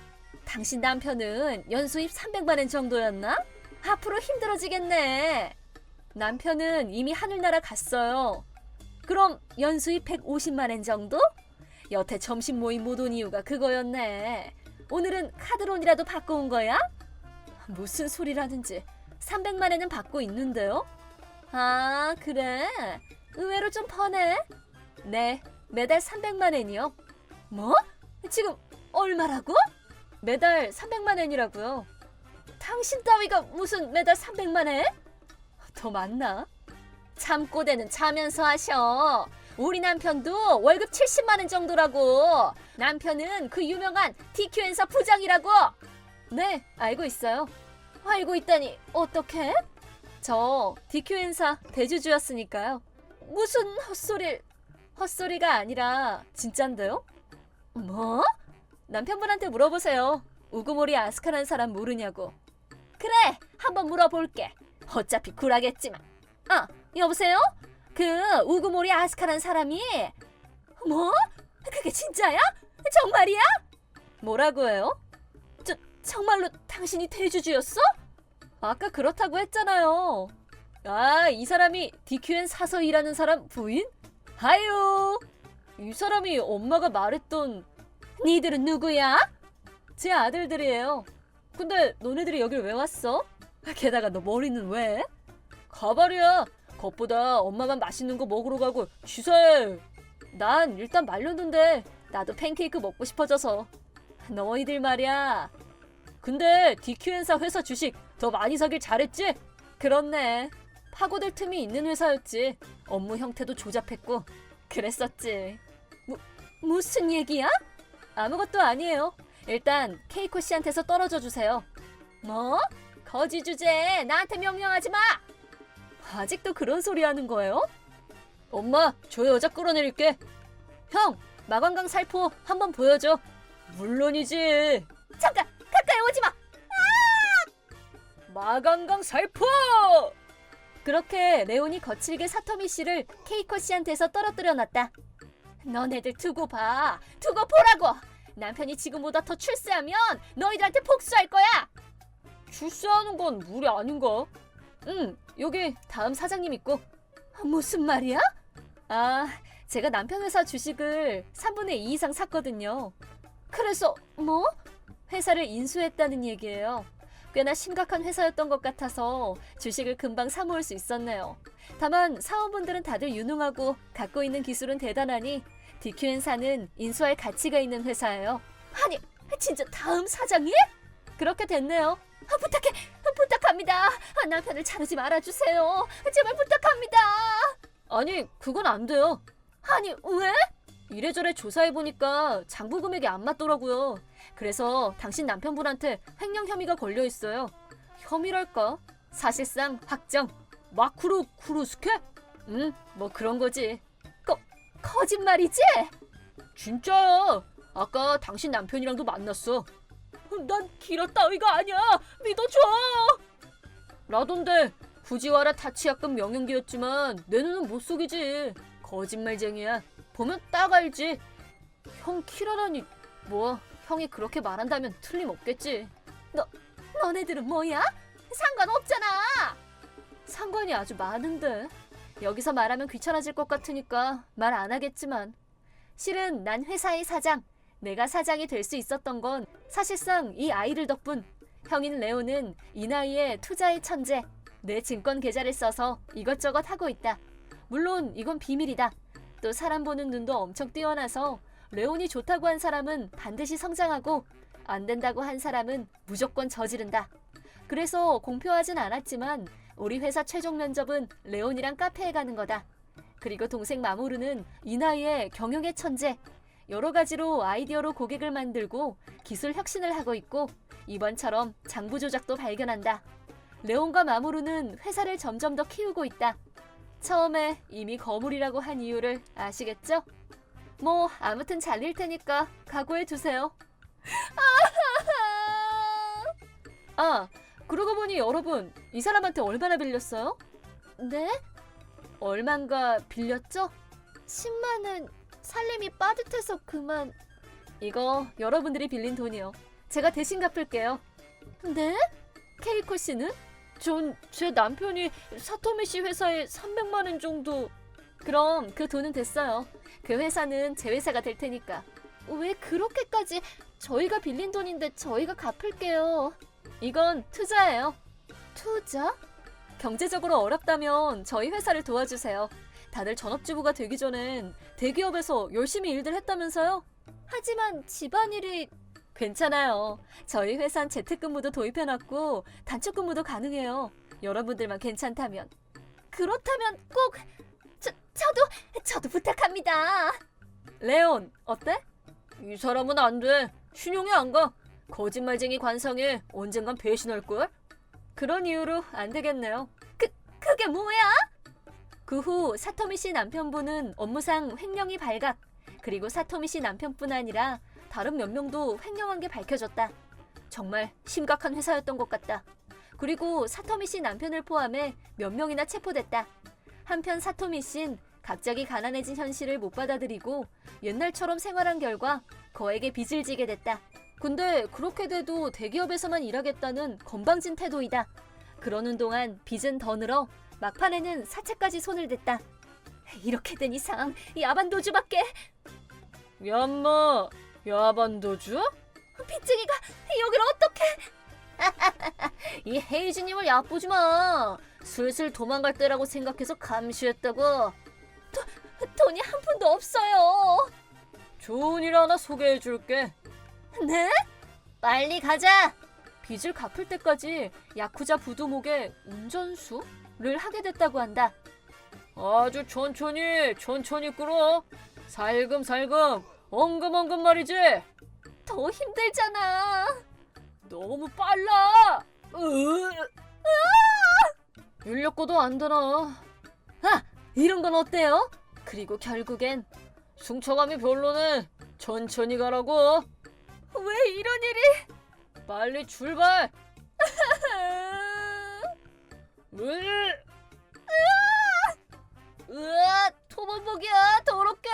당신 남편은 연수입 300만 원 정도였나? 앞으로 힘들어지겠네. 남편은 이미 하늘나라 갔어요. 그럼 연수입 150만 원 정도? 여태 점심 모임 못 온 이유가 그거였네. 오늘은 카드론이라도 받고 온 거야? 무슨 소리라는지. 300만 원은 받고 있는데요? 아, 그래? 의외로 좀 퍼네? 네, 매달 300만 원이요. 뭐? 지금 얼마라고? 매달 300만 원이라고요. 당신 따위가 무슨 매달 300만 원? 더 많나? 참고대는 자면서 하셔. 우리 남편도 월급 70만 원 정도라고. 남편은 그 유명한 DQ엔사 부장이라고. 네, 알고 있어요. 알고 있다니 어떡해? 저 DQ엔사 대주주였으니까요. 무슨 헛소리가 아니라 진짠데요? 뭐? 남편분한테 물어보세요. 우구모리 아스카라는 사람 모르냐고. 그래, 한번 물어볼게. 어차피 굴하겠지만. 아, 여보세요? 그 우구모리 아스카라는 사람이 뭐? 그게 진짜야? 정말이야? 뭐라고요? 정말로 당신이 대주주였어? 아까 그렇다고 했잖아요. 아, 이 사람이 DQN 사서 일하는 사람 부인? 아유, 이 사람이 엄마가 말했던. 니들은 누구야? 제 아들들이에요. 근데 너네들이 여길 왜 왔어? 게다가 너 머리는 왜? 가발이야. 겉보다 엄마만 맛있는 거 먹으러 가고 취사해. 난 일단 말렸는데 나도 팬케이크 먹고 싶어져서. 너희들 말이야. 근데 DQN사 회사 주식 더 많이 사길 잘했지? 그렇네. 파고들 틈이 있는 회사였지. 업무 형태도 조잡했고 그랬었지. 무슨 얘기야? 아무것도 아니에요. 일단 케이코 씨한테서 떨어져 주세요. 뭐? 거지 주제. 나한테 명령하지 마. 아직도 그런 소리 하는 거예요? 엄마, 저 여자 끌어내릴게. 형, 마관강 살포 한번 보여줘. 물론이지. 잠깐, 가까이 오지 마. 마관강 살포! 그렇게 레온이 거칠게 사토미 씨를 케이코 씨한테서 떨어뜨려 놨다. 너네들 두고 봐. 두고 보라고. 남편이 지금보다 더 출세하면 너희들한테 복수할 거야. 출세하는 건 무리 아닌가? 응, 여기 다음 사장님 있고. 무슨 말이야? 아, 제가 남편 회사 주식을 3분의 2 이상 샀거든요. 그래서 뭐? 회사를 인수했다는 얘기예요. 꽤나 심각한 회사였던 것 같아서 주식을 금방 사모을 수 있었네요. 다만 사원분들은 다들 유능하고 갖고 있는 기술은 대단하니 DQN사는 인수할 가치가 있는 회사예요. 아니, 진짜 다음 사장이? 그렇게 됐네요. 부탁합니다. 남편을 자르지 말아주세요. 제발 부탁합니다. 아니, 그건 안 돼요. 아니, 왜? 이래저래 조사해보니까 장부 금액이 안 맞더라고요. 그래서 당신 남편분한테 횡령 혐의가 걸려있어요. 혐의랄까? 사실상 확정. 마쿠루 쿠루스케? 뭐 그런 거지. 거짓말이지? 진짜야. 아까 당신 남편이랑도 만났어. 난 기라 따위가 아니야. 믿어줘. 라던데 후지와라 타치야급 명령기였지만 내 눈은 못 속이지. 거짓말쟁이야. 보면 딱 알지. 형 키라라니. 뭐 형이 그렇게 말한다면 틀림없겠지. 너네들은 뭐야? 상관없잖아. 상관이 아주 많은데. 여기서 말하면 귀찮아질 것 같으니까 말 안 하겠지만 실은 난 회사의 사장, 내가 사장이 될 수 있었던 건 사실상 이 아이들 덕분. 형인 레오는 이 나이에 투자의 천재, 내 증권 계좌를 써서 이것저것 하고 있다. 물론 이건 비밀이다. 또 사람 보는 눈도 엄청 뛰어나서 레온이 좋다고 한 사람은 반드시 성장하고 안 된다고 한 사람은 무조건 저지른다. 그래서 공표하진 않았지만 우리 회사 최종 면접은 레온이랑 카페에 가는 거다. 그리고 동생 마모루는 이 나이에 경영의 천재, 여러 가지로 아이디어로 고객을 만들고 기술 혁신을 하고 있고 이번처럼 장부 조작도 발견한다. 레온과 마모루는 회사를 점점 더 키우고 있다. 처음에 이미 거물이라고 한 이유를 아시겠죠? 뭐 아무튼 잘릴 테니까 각오해 두세요. 아, 그러고 보니 여러분, 이 사람한테 얼마나 빌렸어요? 네? 얼만가 빌렸죠? 10만 원. 살림이 빠듯해서 그만. 이거 여러분들이 빌린 돈이요. 제가 대신 갚을게요. 네? 케이코 씨는? 전 제 남편이 사토미 씨 회사에 300만 원 정도. 그럼 그 돈은 됐어요. 그 회사는 제 회사가 될 테니까. 왜 그렇게까지? 저희가 빌린 돈인데 저희가 갚을게요. 이건 투자예요. 투자? 경제적으로 어렵다면 저희 회사를 도와주세요. 다들 전업주부가 되기 전엔 대기업에서 열심히 일들 했다면서요? 하지만 집안일이... 괜찮아요. 저희 회사는 재택근무도 도입해놨고 단축근무도 가능해요. 여러분들만 괜찮다면. 그렇다면 꼭... 저도 부탁합니다. 레온, 어때? 이 사람은 안 돼. 신용이 안 가. 거짓말쟁이 관성에 언젠간 배신할걸? 그런 이유로 안 되겠네요. 그게 뭐야? 그 후 사토미 씨 남편분은 업무상 횡령이 발각. 그리고 사토미 씨 남편뿐 아니라 다른 몇 명도 횡령한 게 밝혀졌다. 정말 심각한 회사였던 것 같다. 그리고 사토미 씨 남편을 포함해 몇 명이나 체포됐다. 한편 사토미 씨는 갑자기 가난해진 현실을 못 받아들이고 옛날처럼 생활한 결과 거액의 빚을 지게 됐다. 근데 그렇게 돼도 대기업에서만 일하겠다는 건방진 태도이다. 그러는 동안 빚은 더 늘어 막판에는 사채까지 손을 댔다. 이렇게 된 이상 야반도주밖에... 얌마, 야반도주? 빚쟁이가 여길 어떻게... 이 헤이즈님을 얕보지 마. 슬슬 도망갈 때라고 생각해서 감시했다고. 돈이 한 푼도 없어요. 좋은 일 하나 소개해줄게. 네? 빨리 가자. 빚을 갚을 때까지 야쿠자 부두목의 운전수를 하게 됐다고 한다. 아주 천천히 끌어. 살금살금, 엉금엉금 말이지. 더 힘들잖아. 너무 빨라. 인력거도 안 되나. 이런 건 어때요? 그리고 결국엔 승차감이 별로네. 천천히 가라고. 왜 이런 일이? 빨리 출발. 으아, 토벌복이야, 더럽게.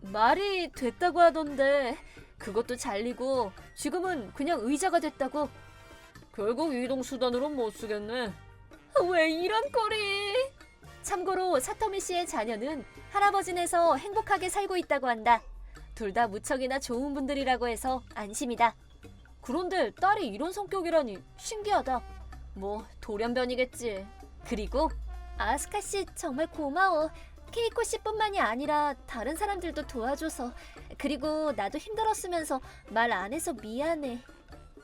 말이 됐다고 하던데 그것도 잘리고 지금은 그냥 의자가 됐다고. 결국 이동수단으로 못 쓰겠네. 왜 이런 꼴이? 참고로 사토미 씨의 자녀는 할아버지네서 행복하게 살고 있다고 한다. 둘 다 무척이나 좋은 분들이라고 해서 안심이다. 그런데 딸이 이런 성격이라니 신기하다. 뭐 돌연변이겠지. 그리고 아스카 씨 정말 고마워. 케이코 씨뿐만이 아니라 다른 사람들도 도와줘서. 그리고 나도 힘들었으면서 말 안 해서 미안해.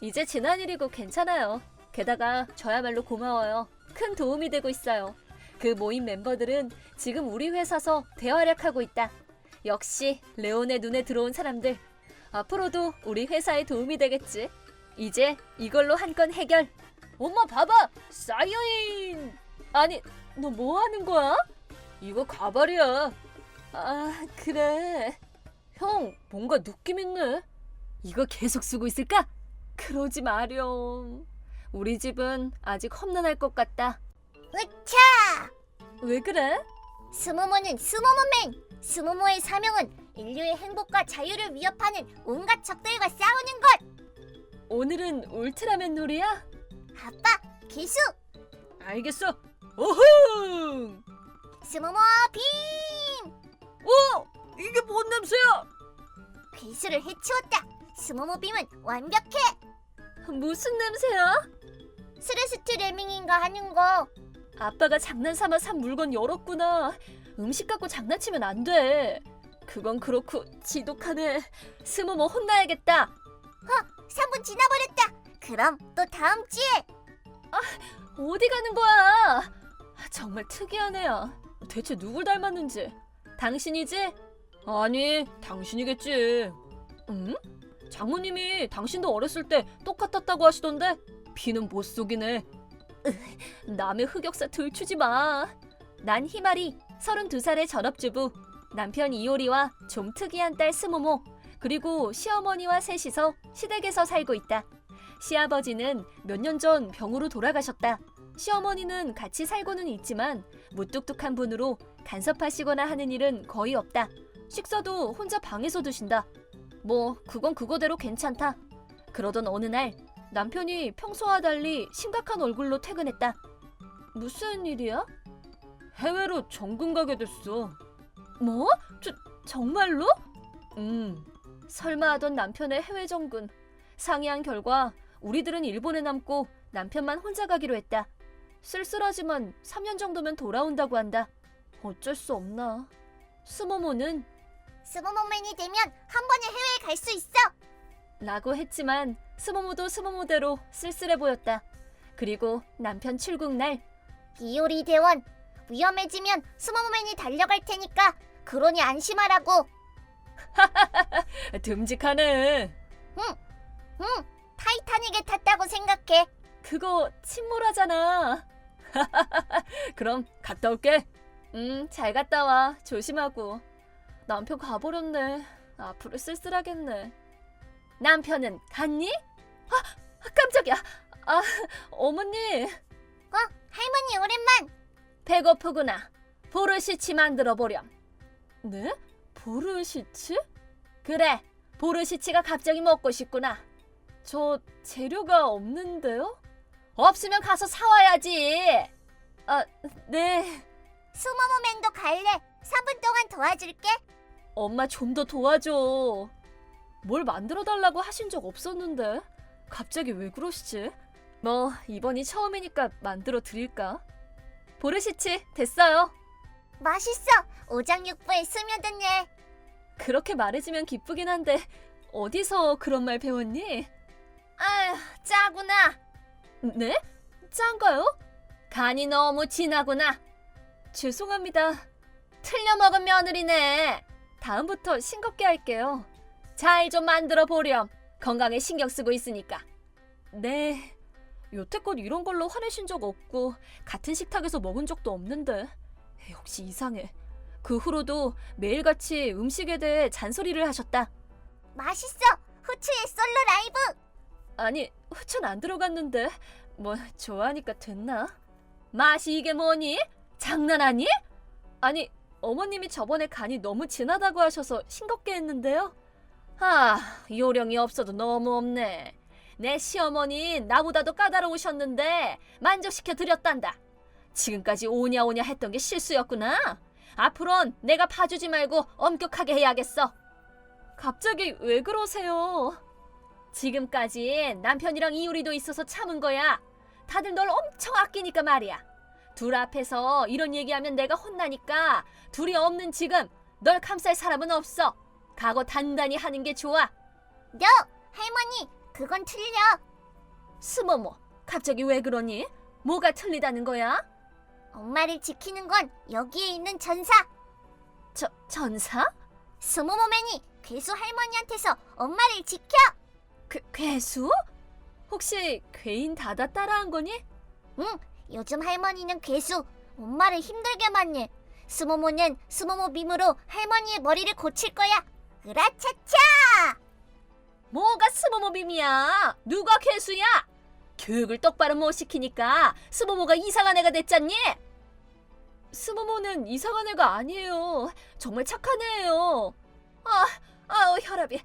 이제 지난 일이고 괜찮아요. 게다가 저야말로 고마워요. 큰 도움이 되고 있어요. 그 모임 멤버들은 지금 우리 회사서 대활약하고 있다. 역시 레온의 눈에 들어온 사람들. 앞으로도 우리 회사에 도움이 되겠지. 이제 이걸로 한 건 해결. 엄마 봐봐, 사이어인. 아니, 너 뭐 하는 거야? 이거 가발이야. 아, 그래. 형, 뭔가 느낌 있네. 이거 계속 쓰고 있을까? 그러지 마렴. 우리 집은 아직 험난할 것 같다. 으차! 왜 그래? 스모모는 스모모맨! 스모모의 사명은 인류의 행복과 자유를 위협하는 온갖 적들과 싸우는 것! 오늘은 울트라맨 놀이야? 아빠, 기수! 알겠어. 오흥! 스모모 빔! 이게 뭔 냄새야? 괴수를 해치웠다! 스모모 빔은 완벽해! 무슨 냄새야? 스레스트 레밍인가 하는 거. 아빠가 장난삼아 산 물건 열었구나. 음식 갖고 장난치면 안 돼. 그건 그렇고 지독하네. 스모모 혼나야겠다. 3분 지나버렸다! 그럼 또 다음 주에! 어디 가는 거야? 정말 특이한 애야. 대체 누굴 닮았는지. 당신이지? 아니, 당신이겠지. 응? 장모님이 당신도 어렸을 때 똑같았다고 하시던데 비는 못 속이네. 남의 흑역사 들추지 마. 난 희마리, 32살의 전업주부. 남편 이오리와 좀 특이한 딸 스모모, 그리고 시어머니와 셋이서 시댁에서 살고 있다. 시아버지는 몇 년 전 병으로 돌아가셨다. 시어머니는 같이 살고는 있지만 무뚝뚝한 분으로 간섭하시거나 하는 일은 거의 없다. 식사도 혼자 방에서 드신다. 뭐 그건 그거대로 괜찮다. 그러던 어느 날 남편이 평소와 달리 심각한 얼굴로 퇴근했다. 무슨 일이야? 해외로 정금 가게 됐어. 뭐? 정말로? 설마 하던 남편의 해외 정근. 상의한 결과 우리들은 일본에 남고 남편만 혼자 가기로 했다. 쓸쓸하지만 3년 정도면 돌아온다고 한다. 어쩔 수 없나. 스모모는 스모모맨이 되면 한 번에 해외에 갈 수 있어! 라고 했지만 스모모도 스모모대로 쓸쓸해 보였다. 그리고 남편 출국 날 이오리 대원, 위험해지면 스모모맨이 달려갈 테니까 그러니 안심하라고. 듬직하네. 응, 타이타닉에 탔다고 생각해. 그거 침몰하잖아. 그럼 갔다 올게. 잘 갔다 와. 조심하고. 남편 가버렸네. 앞으로 쓸쓸하겠네. 남편은 갔니? 깜짝이야. 어머니. 할머니 오랜만. 배고프구나. 보르시치 만들어 보렴. 네? 보르시치? 그래. 보르시치가 갑자기 먹고 싶구나. 저 재료가 없는데요? 없으면 가서 사와야지. 네. 스모모맨도 갈래. 3분 동안 도와줄게. 엄마 좀 더 도와줘. 뭘 만들어 달라고 하신 적 없었는데 갑자기 왜 그러시지? 뭐 이번이 처음이니까 만들어 드릴까? 보르시치 됐어요. 맛있어. 오장육부에 스며드네. 그렇게 말해주면 기쁘긴 한데 어디서 그런 말 배웠니? 아휴, 짜구나. 네? 짠가요? 간이 너무 진하구나. 죄송합니다. 틀려 먹은 며느리네. 다음부터 싱겁게 할게요. 잘 좀 만들어 보렴. 건강에 신경 쓰고 있으니까. 네. 여태껏 이런 걸로 화내신 적 없고 같은 식탁에서 먹은 적도 없는데 역시 이상해. 그 후로도 매일같이 음식에 대해 잔소리를 하셨다. 맛있어. 후추의 솔로 라이브. 아니, 후추는 안 들어갔는데 뭐 좋아하니까 됐나? 맛이 이게 뭐니? 장난하니? 아니, 어머님이 저번에 간이 너무 진하다고 하셔서 싱겁게 했는데요. 요령이 없어도 너무 없네. 내 시어머니 나보다도 까다로우셨는데 만족시켜 드렸단다. 지금까지 오냐 오냐 했던 게 실수였구나. 앞으론 내가 봐주지 말고 엄격하게 해야겠어. 갑자기 왜 그러세요? 지금까지 남편이랑 이유리도 있어서 참은 거야. 다들 널 엄청 아끼니까 말이야. 둘 앞에서 이런 얘기하면 내가 혼나니까 둘이 없는 지금 널 감쌀 사람은 없어. 각오 단단히 하는 게 좋아. 너, 할머니, 그건 틀려. 스모모, 갑자기 왜 그러니? 뭐가 틀리다는 거야? 엄마를 지키는 건 여기에 있는 전사. 전사? 스모모맨이 괴수 할머니한테서 엄마를 지켜. 괴수? 혹시 괴인 다다 따라한 거니? 응, 요즘 할머니는 괴수. 엄마를 힘들게 만네. 스모모는 스모모 빔으로 할머니의 머리를 고칠 거야. 으라차차! 뭐가 스모모빔이야? 누가 괴수야? 교육을 똑바로 못 시키니까 스모모가 이상한 애가 됐잖니? 스모모는 이상한 애가 아니에요. 정말 착한 애예요. 아우 혈압이.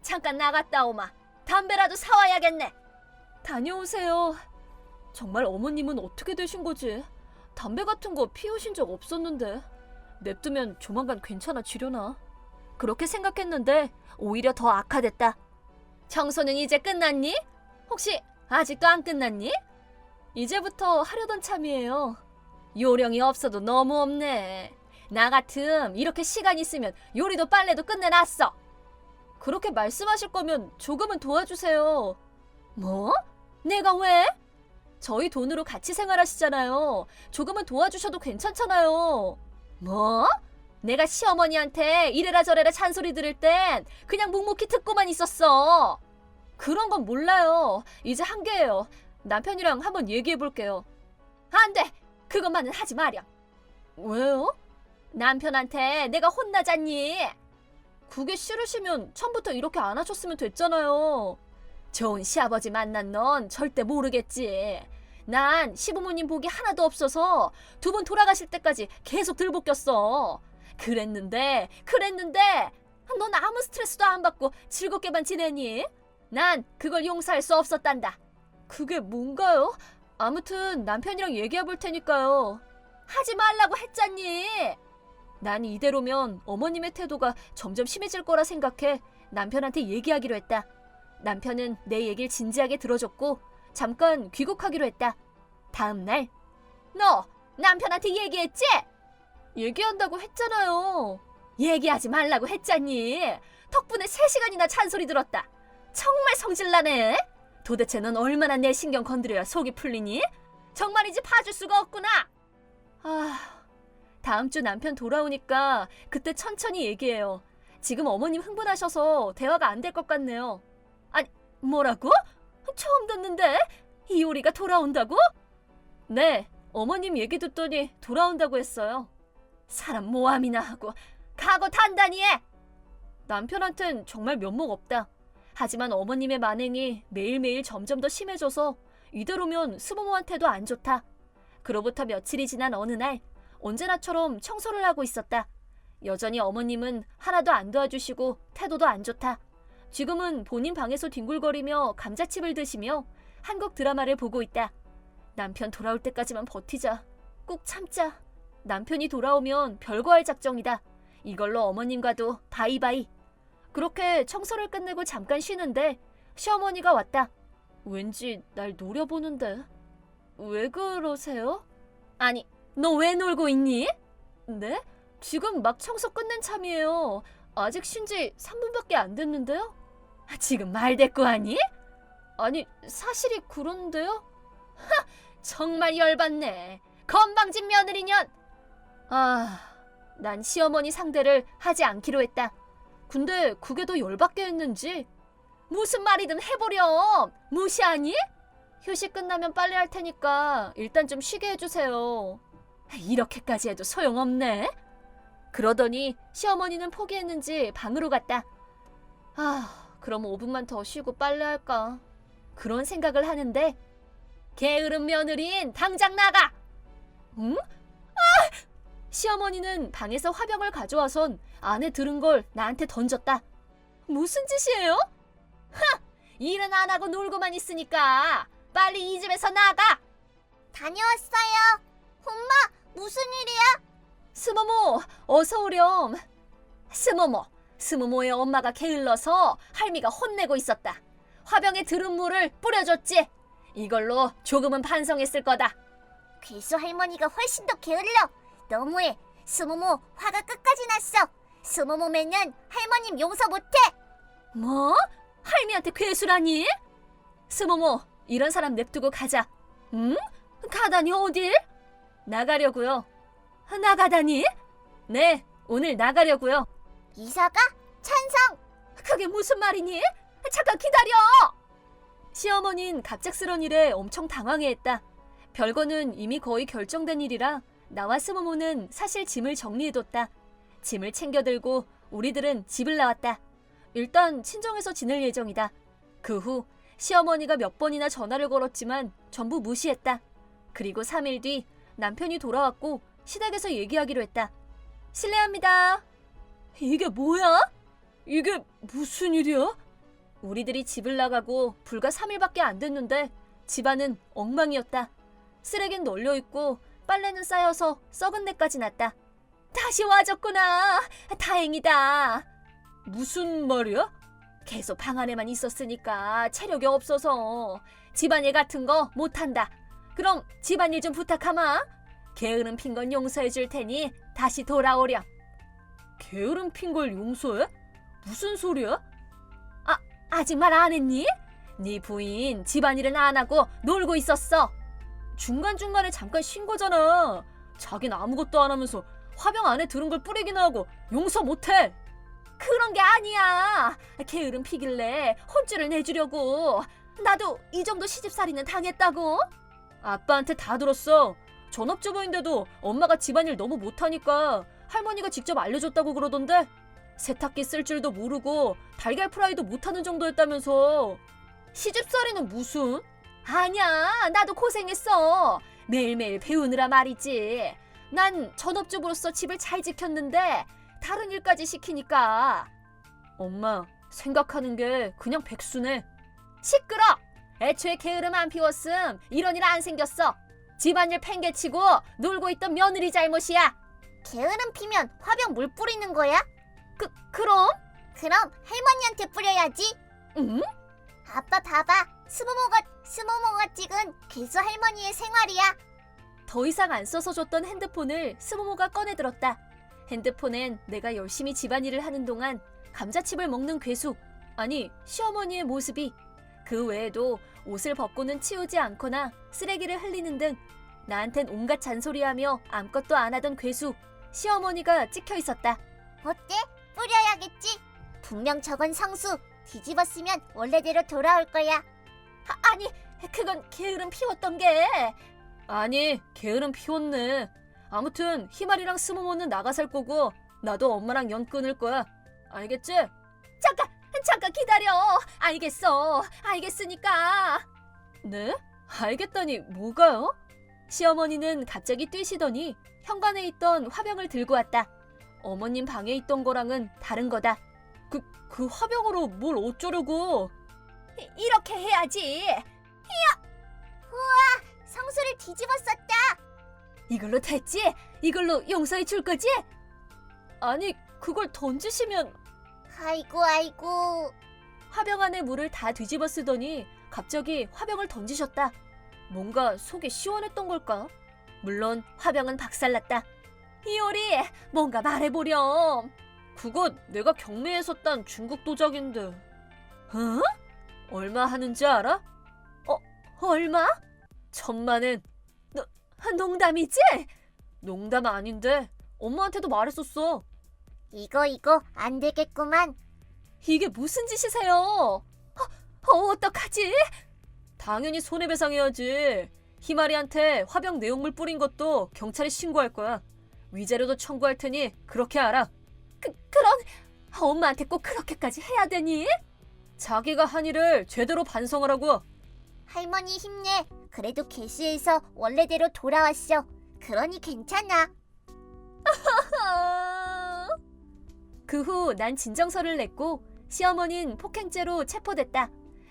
잠깐 나갔다 오마. 담배라도 사와야겠네. 다녀오세요. 정말 어머님은 어떻게 되신 거지? 담배 같은 거 피우신 적 없었는데. 냅두면 조만간 괜찮아지려나? 그렇게 생각했는데 오히려 더 악화됐다. 청소는 이제 끝났니? 혹시 아직도 안 끝났니? 이제부터 하려던 참이에요. 요령이 없어도 너무 없네. 나 같음 이렇게 시간 있으면 요리도 빨래도 끝내놨어. 그렇게 말씀하실 거면 조금은 도와주세요. 뭐? 내가 왜? 저희 돈으로 같이 생활하시잖아요. 조금은 도와주셔도 괜찮잖아요. 뭐? 내가 시어머니한테 이래라 저래라 잔소리 들을 땐 그냥 묵묵히 듣고만 있었어. 그런 건 몰라요. 이제 한계예요. 남편이랑 한번 얘기해 볼게요. 안 돼! 그것만은 하지 마렴. 왜요? 남편한테 내가 혼나잖니. 그게 싫으시면 처음부터 이렇게 안 하셨으면 됐잖아요. 좋은 시아버지 만난 넌 절대 모르겠지. 난 시부모님 복이 하나도 없어서 두 분 돌아가실 때까지 계속 들볶였어. 그랬는데 넌 아무 스트레스도 안 받고 즐겁게만 지내니? 난 그걸 용서할 수 없었단다. 그게 뭔가요? 아무튼 남편이랑 얘기해 볼 테니까요. 하지 말라고 했잖니. 난 이대로면 어머님의 태도가 점점 심해질 거라 생각해 남편한테 얘기하기로 했다. 남편은 내 얘기를 진지하게 들어줬고 잠깐 귀국하기로 했다. 다음 날, 너 남편한테 얘기했지? 얘기한다고 했잖아요. 얘기하지 말라고 했잖니. 덕분에 3시간이나 잔소리 들었다. 정말 성질나네. 도대체 넌 얼마나 내 신경 건드려야 속이 풀리니? 정말이지 봐줄 수가 없구나. 다음 주 남편 돌아오니까 그때 천천히 얘기해요. 지금 어머님 흥분하셔서 대화가 안 될 것 같네요. 아니, 뭐라고? 처음 듣는데? 이효리가 돌아온다고? 네, 어머님 얘기 듣더니 돌아온다고 했어요. 사람 모함이나 하고 각오 단단히 해. 남편한텐 정말 면목 없다. 하지만 어머님의 만행이 매일매일 점점 더 심해져서 이대로면 스모모한테도 안 좋다. 그로부터 며칠이 지난 어느 날 언제나처럼 청소를 하고 있었다. 여전히 어머님은 하나도 안 도와주시고 태도도 안 좋다. 지금은 본인 방에서 뒹굴거리며 감자칩을 드시며 한국 드라마를 보고 있다. 남편 돌아올 때까지만 버티자. 꼭 참자. 남편이 돌아오면 별거할 작정이다. 이걸로 어머님과도 바이바이. 그렇게 청소를 끝내고 잠깐 쉬는데 시어머니가 왔다. 왠지 날 노려보는데. 왜 그러세요? 아니, 너 왜 놀고 있니? 네? 지금 막 청소 끝낸 참이에요. 아직 쉰지 3분밖에 안 됐는데요? 지금 말대꾸하니? 아니, 사실이 그런데요? 정말 열받네. 건방진 며느리년. 난 시어머니 상대를 하지 않기로 했다. 근데 그게 더 열받게 했는지 무슨 말이든 해보렴. 무시하니? 휴식 끝나면 빨리 할 테니까 일단 좀 쉬게 해주세요. 이렇게까지 해도 소용없네. 그러더니 시어머니는 포기했는지 방으로 갔다. 그럼 5분만 더 쉬고 빨래 할까? 그런 생각을 하는데 게으른 며느리인 당장 나가! 응? 시어머니는 방에서 화병을 가져와선 안에 들은 걸 나한테 던졌다. 무슨 짓이에요? 일은 안 하고 놀고만 있으니까 빨리 이 집에서 나가! 다녀왔어요. 엄마, 무슨 일이야? 스모모, 어서 오렴. 스모모의 엄마가 게을러서 할미가 혼내고 있었다. 화병에 들은 물을 뿌려줬지. 이걸로 조금은 반성했을 거다. 괴수 할머니가 훨씬 더 게을러. 너무해. 스모모 화가 끝까지 났어. 스모모 매년 할머님 용서 못해. 뭐? 할미한테 괴수라니? 스모모, 이런 사람 냅두고 가자. 응? 가다니 어딜? 나가려고요. 나가다니? 네, 오늘 나가려고요. 이사가 찬성. 그게 무슨 말이니? 잠깐 기다려! 시어머니는 갑작스런 일에 엄청 당황해했다. 별거는 이미 거의 결정된 일이라 나와 스모모는 사실 짐을 정리해뒀다. 짐을 챙겨 들고 우리들은 집을 나왔다. 일단 친정에서 지낼 예정이다. 그 후 시어머니가 몇 번이나 전화를 걸었지만 전부 무시했다. 그리고 3일 뒤 남편이 돌아왔고 시댁에서 얘기하기로 했다. 실례합니다. 이게 뭐야? 이게 무슨 일이야? 우리들이 집을 나가고 불과 3일밖에 안 됐는데 집안은 엉망이었다. 쓰레기는 널려있고 빨래는 쌓여서 썩은 내까지 났다. 다시 와줬구나. 다행이다. 무슨 말이야? 계속 방 안에만 있었으니까 체력이 없어서 집안일 같은 거 못한다. 그럼 집안일 좀 부탁하마. 게으름 핀 건 용서해 줄 테니 다시 돌아오렴. 게으름 핀 걸 용서해? 무슨 소리야? 아직 말 안 했니? 네 부인 집안일은 안 하고 놀고 있었어. 중간중간에 잠깐 쉰 거잖아. 자긴 아무것도 안 하면서 화병 안에 들은 걸 뿌리기나 하고 용서 못해. 그런 게 아니야. 게으름 피길래 혼쭐을 내주려고. 나도 이 정도 시집살이는 당했다고. 아빠한테 다 들었어. 전업주부인데도 엄마가 집안일 너무 못하니까 할머니가 직접 알려줬다고 그러던데. 세탁기 쓸 줄도 모르고 달걀 프라이도 못하는 정도였다면서. 시집살이는 무슨? 아니야, 나도 고생했어. 매일매일 배우느라 말이지. 난 전업주부로서 집을 잘 지켰는데 다른 일까지 시키니까. 엄마, 생각하는 게 그냥 백수네. 시끄러! 애초에 게으름 안 피웠음 이런 일 안 생겼어. 집안일 팽개치고 놀고 있던 며느리 잘못이야. 게으름 피면 화병 물 뿌리는 거야? 그럼? 그럼 할머니한테 뿌려야지. 응? 아빠 봐봐. 스모모가 찍은 괴수 할머니의 생활이야. 더 이상 안 써서 줬던 핸드폰을 스모모가 꺼내 들었다. 핸드폰엔 내가 열심히 집안일을 하는 동안 감자칩을 먹는 괴수, 아니 시어머니의 모습이, 그 외에도 옷을 벗고는 치우지 않거나 쓰레기를 흘리는 등 나한텐 온갖 잔소리하며 아무것도 안 하던 괴수, 시어머니가 찍혀 있었다. 어때? 뿌려야겠지? 분명 저건 성수. 뒤집었으면 원래대로 돌아올 거야. 아니, 그건 게으름 피웠던 게. 아니, 게으름 피웠네. 아무튼 희말이랑 스모모는 나가 살 거고 나도 엄마랑 연 끊을 거야. 알겠지? 잠깐 기다려. 알겠으니까. 네? 알겠다니 뭐가요? 시어머니는 갑자기 뛰시더니 현관에 있던 화병을 들고 왔다. 어머님 방에 있던 거랑은 다른 거다. 그 화병으로 뭘 어쩌려고? 이렇게 해야지. 성수를 뒤집었었다. 이걸로 됐지? 이걸로 용서해 줄 거지? 아니, 그걸 던지시면. 아이고. 화병 안에 물을 다 뒤집어 쓰더니 갑자기 화병을 던지셨다. 뭔가 속이 시원했던 걸까? 물론 화병은 박살났다. 이효리, 뭔가 말해보렴. 그거 내가 경매에서 딴 중국 도자기인데. 어? 얼마 하는지 알아? 얼마? 1,000만 원. 농담이지? 농담 아닌데 엄마한테도 말했었어. 이거 안 되겠구만. 이게 무슨 짓이세요? 어떡하지? 당연히 손해배상해야지. 희마리한테 화병 내용물 뿌린 것도 경찰에 신고할 거야. 위자료도 청구할 테니 그렇게 알아. 그런 엄마한테 꼭 그렇게까지 해야 되니? 자기가 한 일을 제대로 반성하라고. 할머니 힘내. 그래도 개수에서 원래대로 돌아왔어. 그러니 괜찮아. 그 후 난 진정서를 냈고 시어머니는 폭행죄로 체포됐다.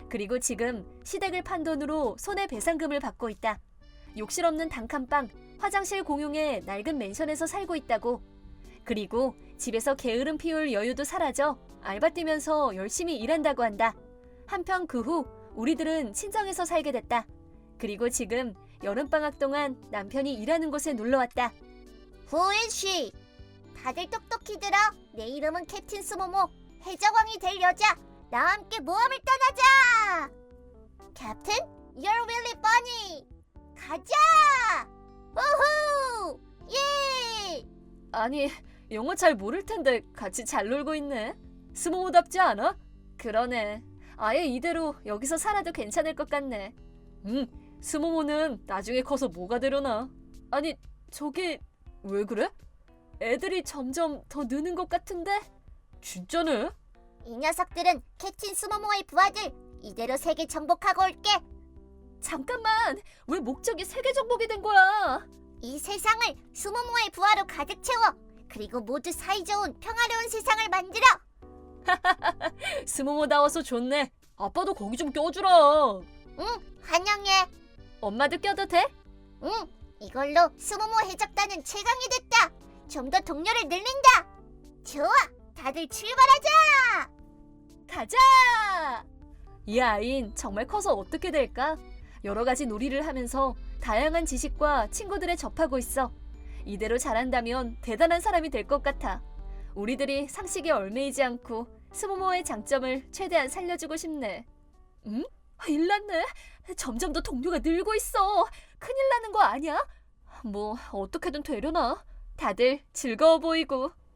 그리고 지금 시댁을 판 돈으로 손해배상금을 받고 있다. 욕실 없는 단칸방, 화장실 공용의 낡은 맨션에서 살고 있다고. 그리고 집에서 게으름 피울 여유도 사라져 알바 뛰면서 열심히 일한다고 한다. 한편 그 후 우리들은 친정에서 살게 됐다. 그리고 지금 여름방학 동안 남편이 일하는 곳에 놀러왔다. 후일씨, 다들 똑똑히 들어. 내 이름은 캡틴 스모모. 해적왕이 될 여자. 나와 함께 모험을 떠나자. 캡틴, you're really funny. 가자. 우후. 예. 아니, 영어 잘 모를 텐데 같이 잘 놀고 있네. 스모모답지 않아? 그러네. 아예 이대로 여기서 살아도 괜찮을 것 같네. 스모모는 나중에 커서 뭐가 되려나? 아니, 저기 왜 그래? 애들이 점점 더 느는 것 같은데? 진짜네? 이 녀석들은 캡틴 스모모의 부하들. 이대로 세계 정복하고 올게. 잠깐만, 왜 목적이 세계 정복이 된 거야? 이 세상을 스모모의 부하로 가득 채워. 그리고 모두 사이좋은 평화로운 세상을 만들어. 스모모다워서 좋네. 아빠도 거기 좀 껴주라. 응, 환영해. 엄마도 껴도 돼? 응, 이걸로 스모모 해적단은 최강이 됐다. 좀 더 동료를 늘린다. 좋아, 다들 출발하자. 가자! 이 아이는 정말 커서 어떻게 될까? 여러 가지 놀이를 하면서 다양한 지식과 친구들에 접하고 있어. 이대로 자란다면 대단한 사람이 될 것 같아. 우리들이 상식에 얽매이지 않고 스모모의 장점을 최대한 살려주고 싶네. 응? 일났네. 점점 더 동료가 늘고 있어. 큰일 나는 거 아니야? 뭐 어떻게든 되려나? 다들 즐거워 보이고.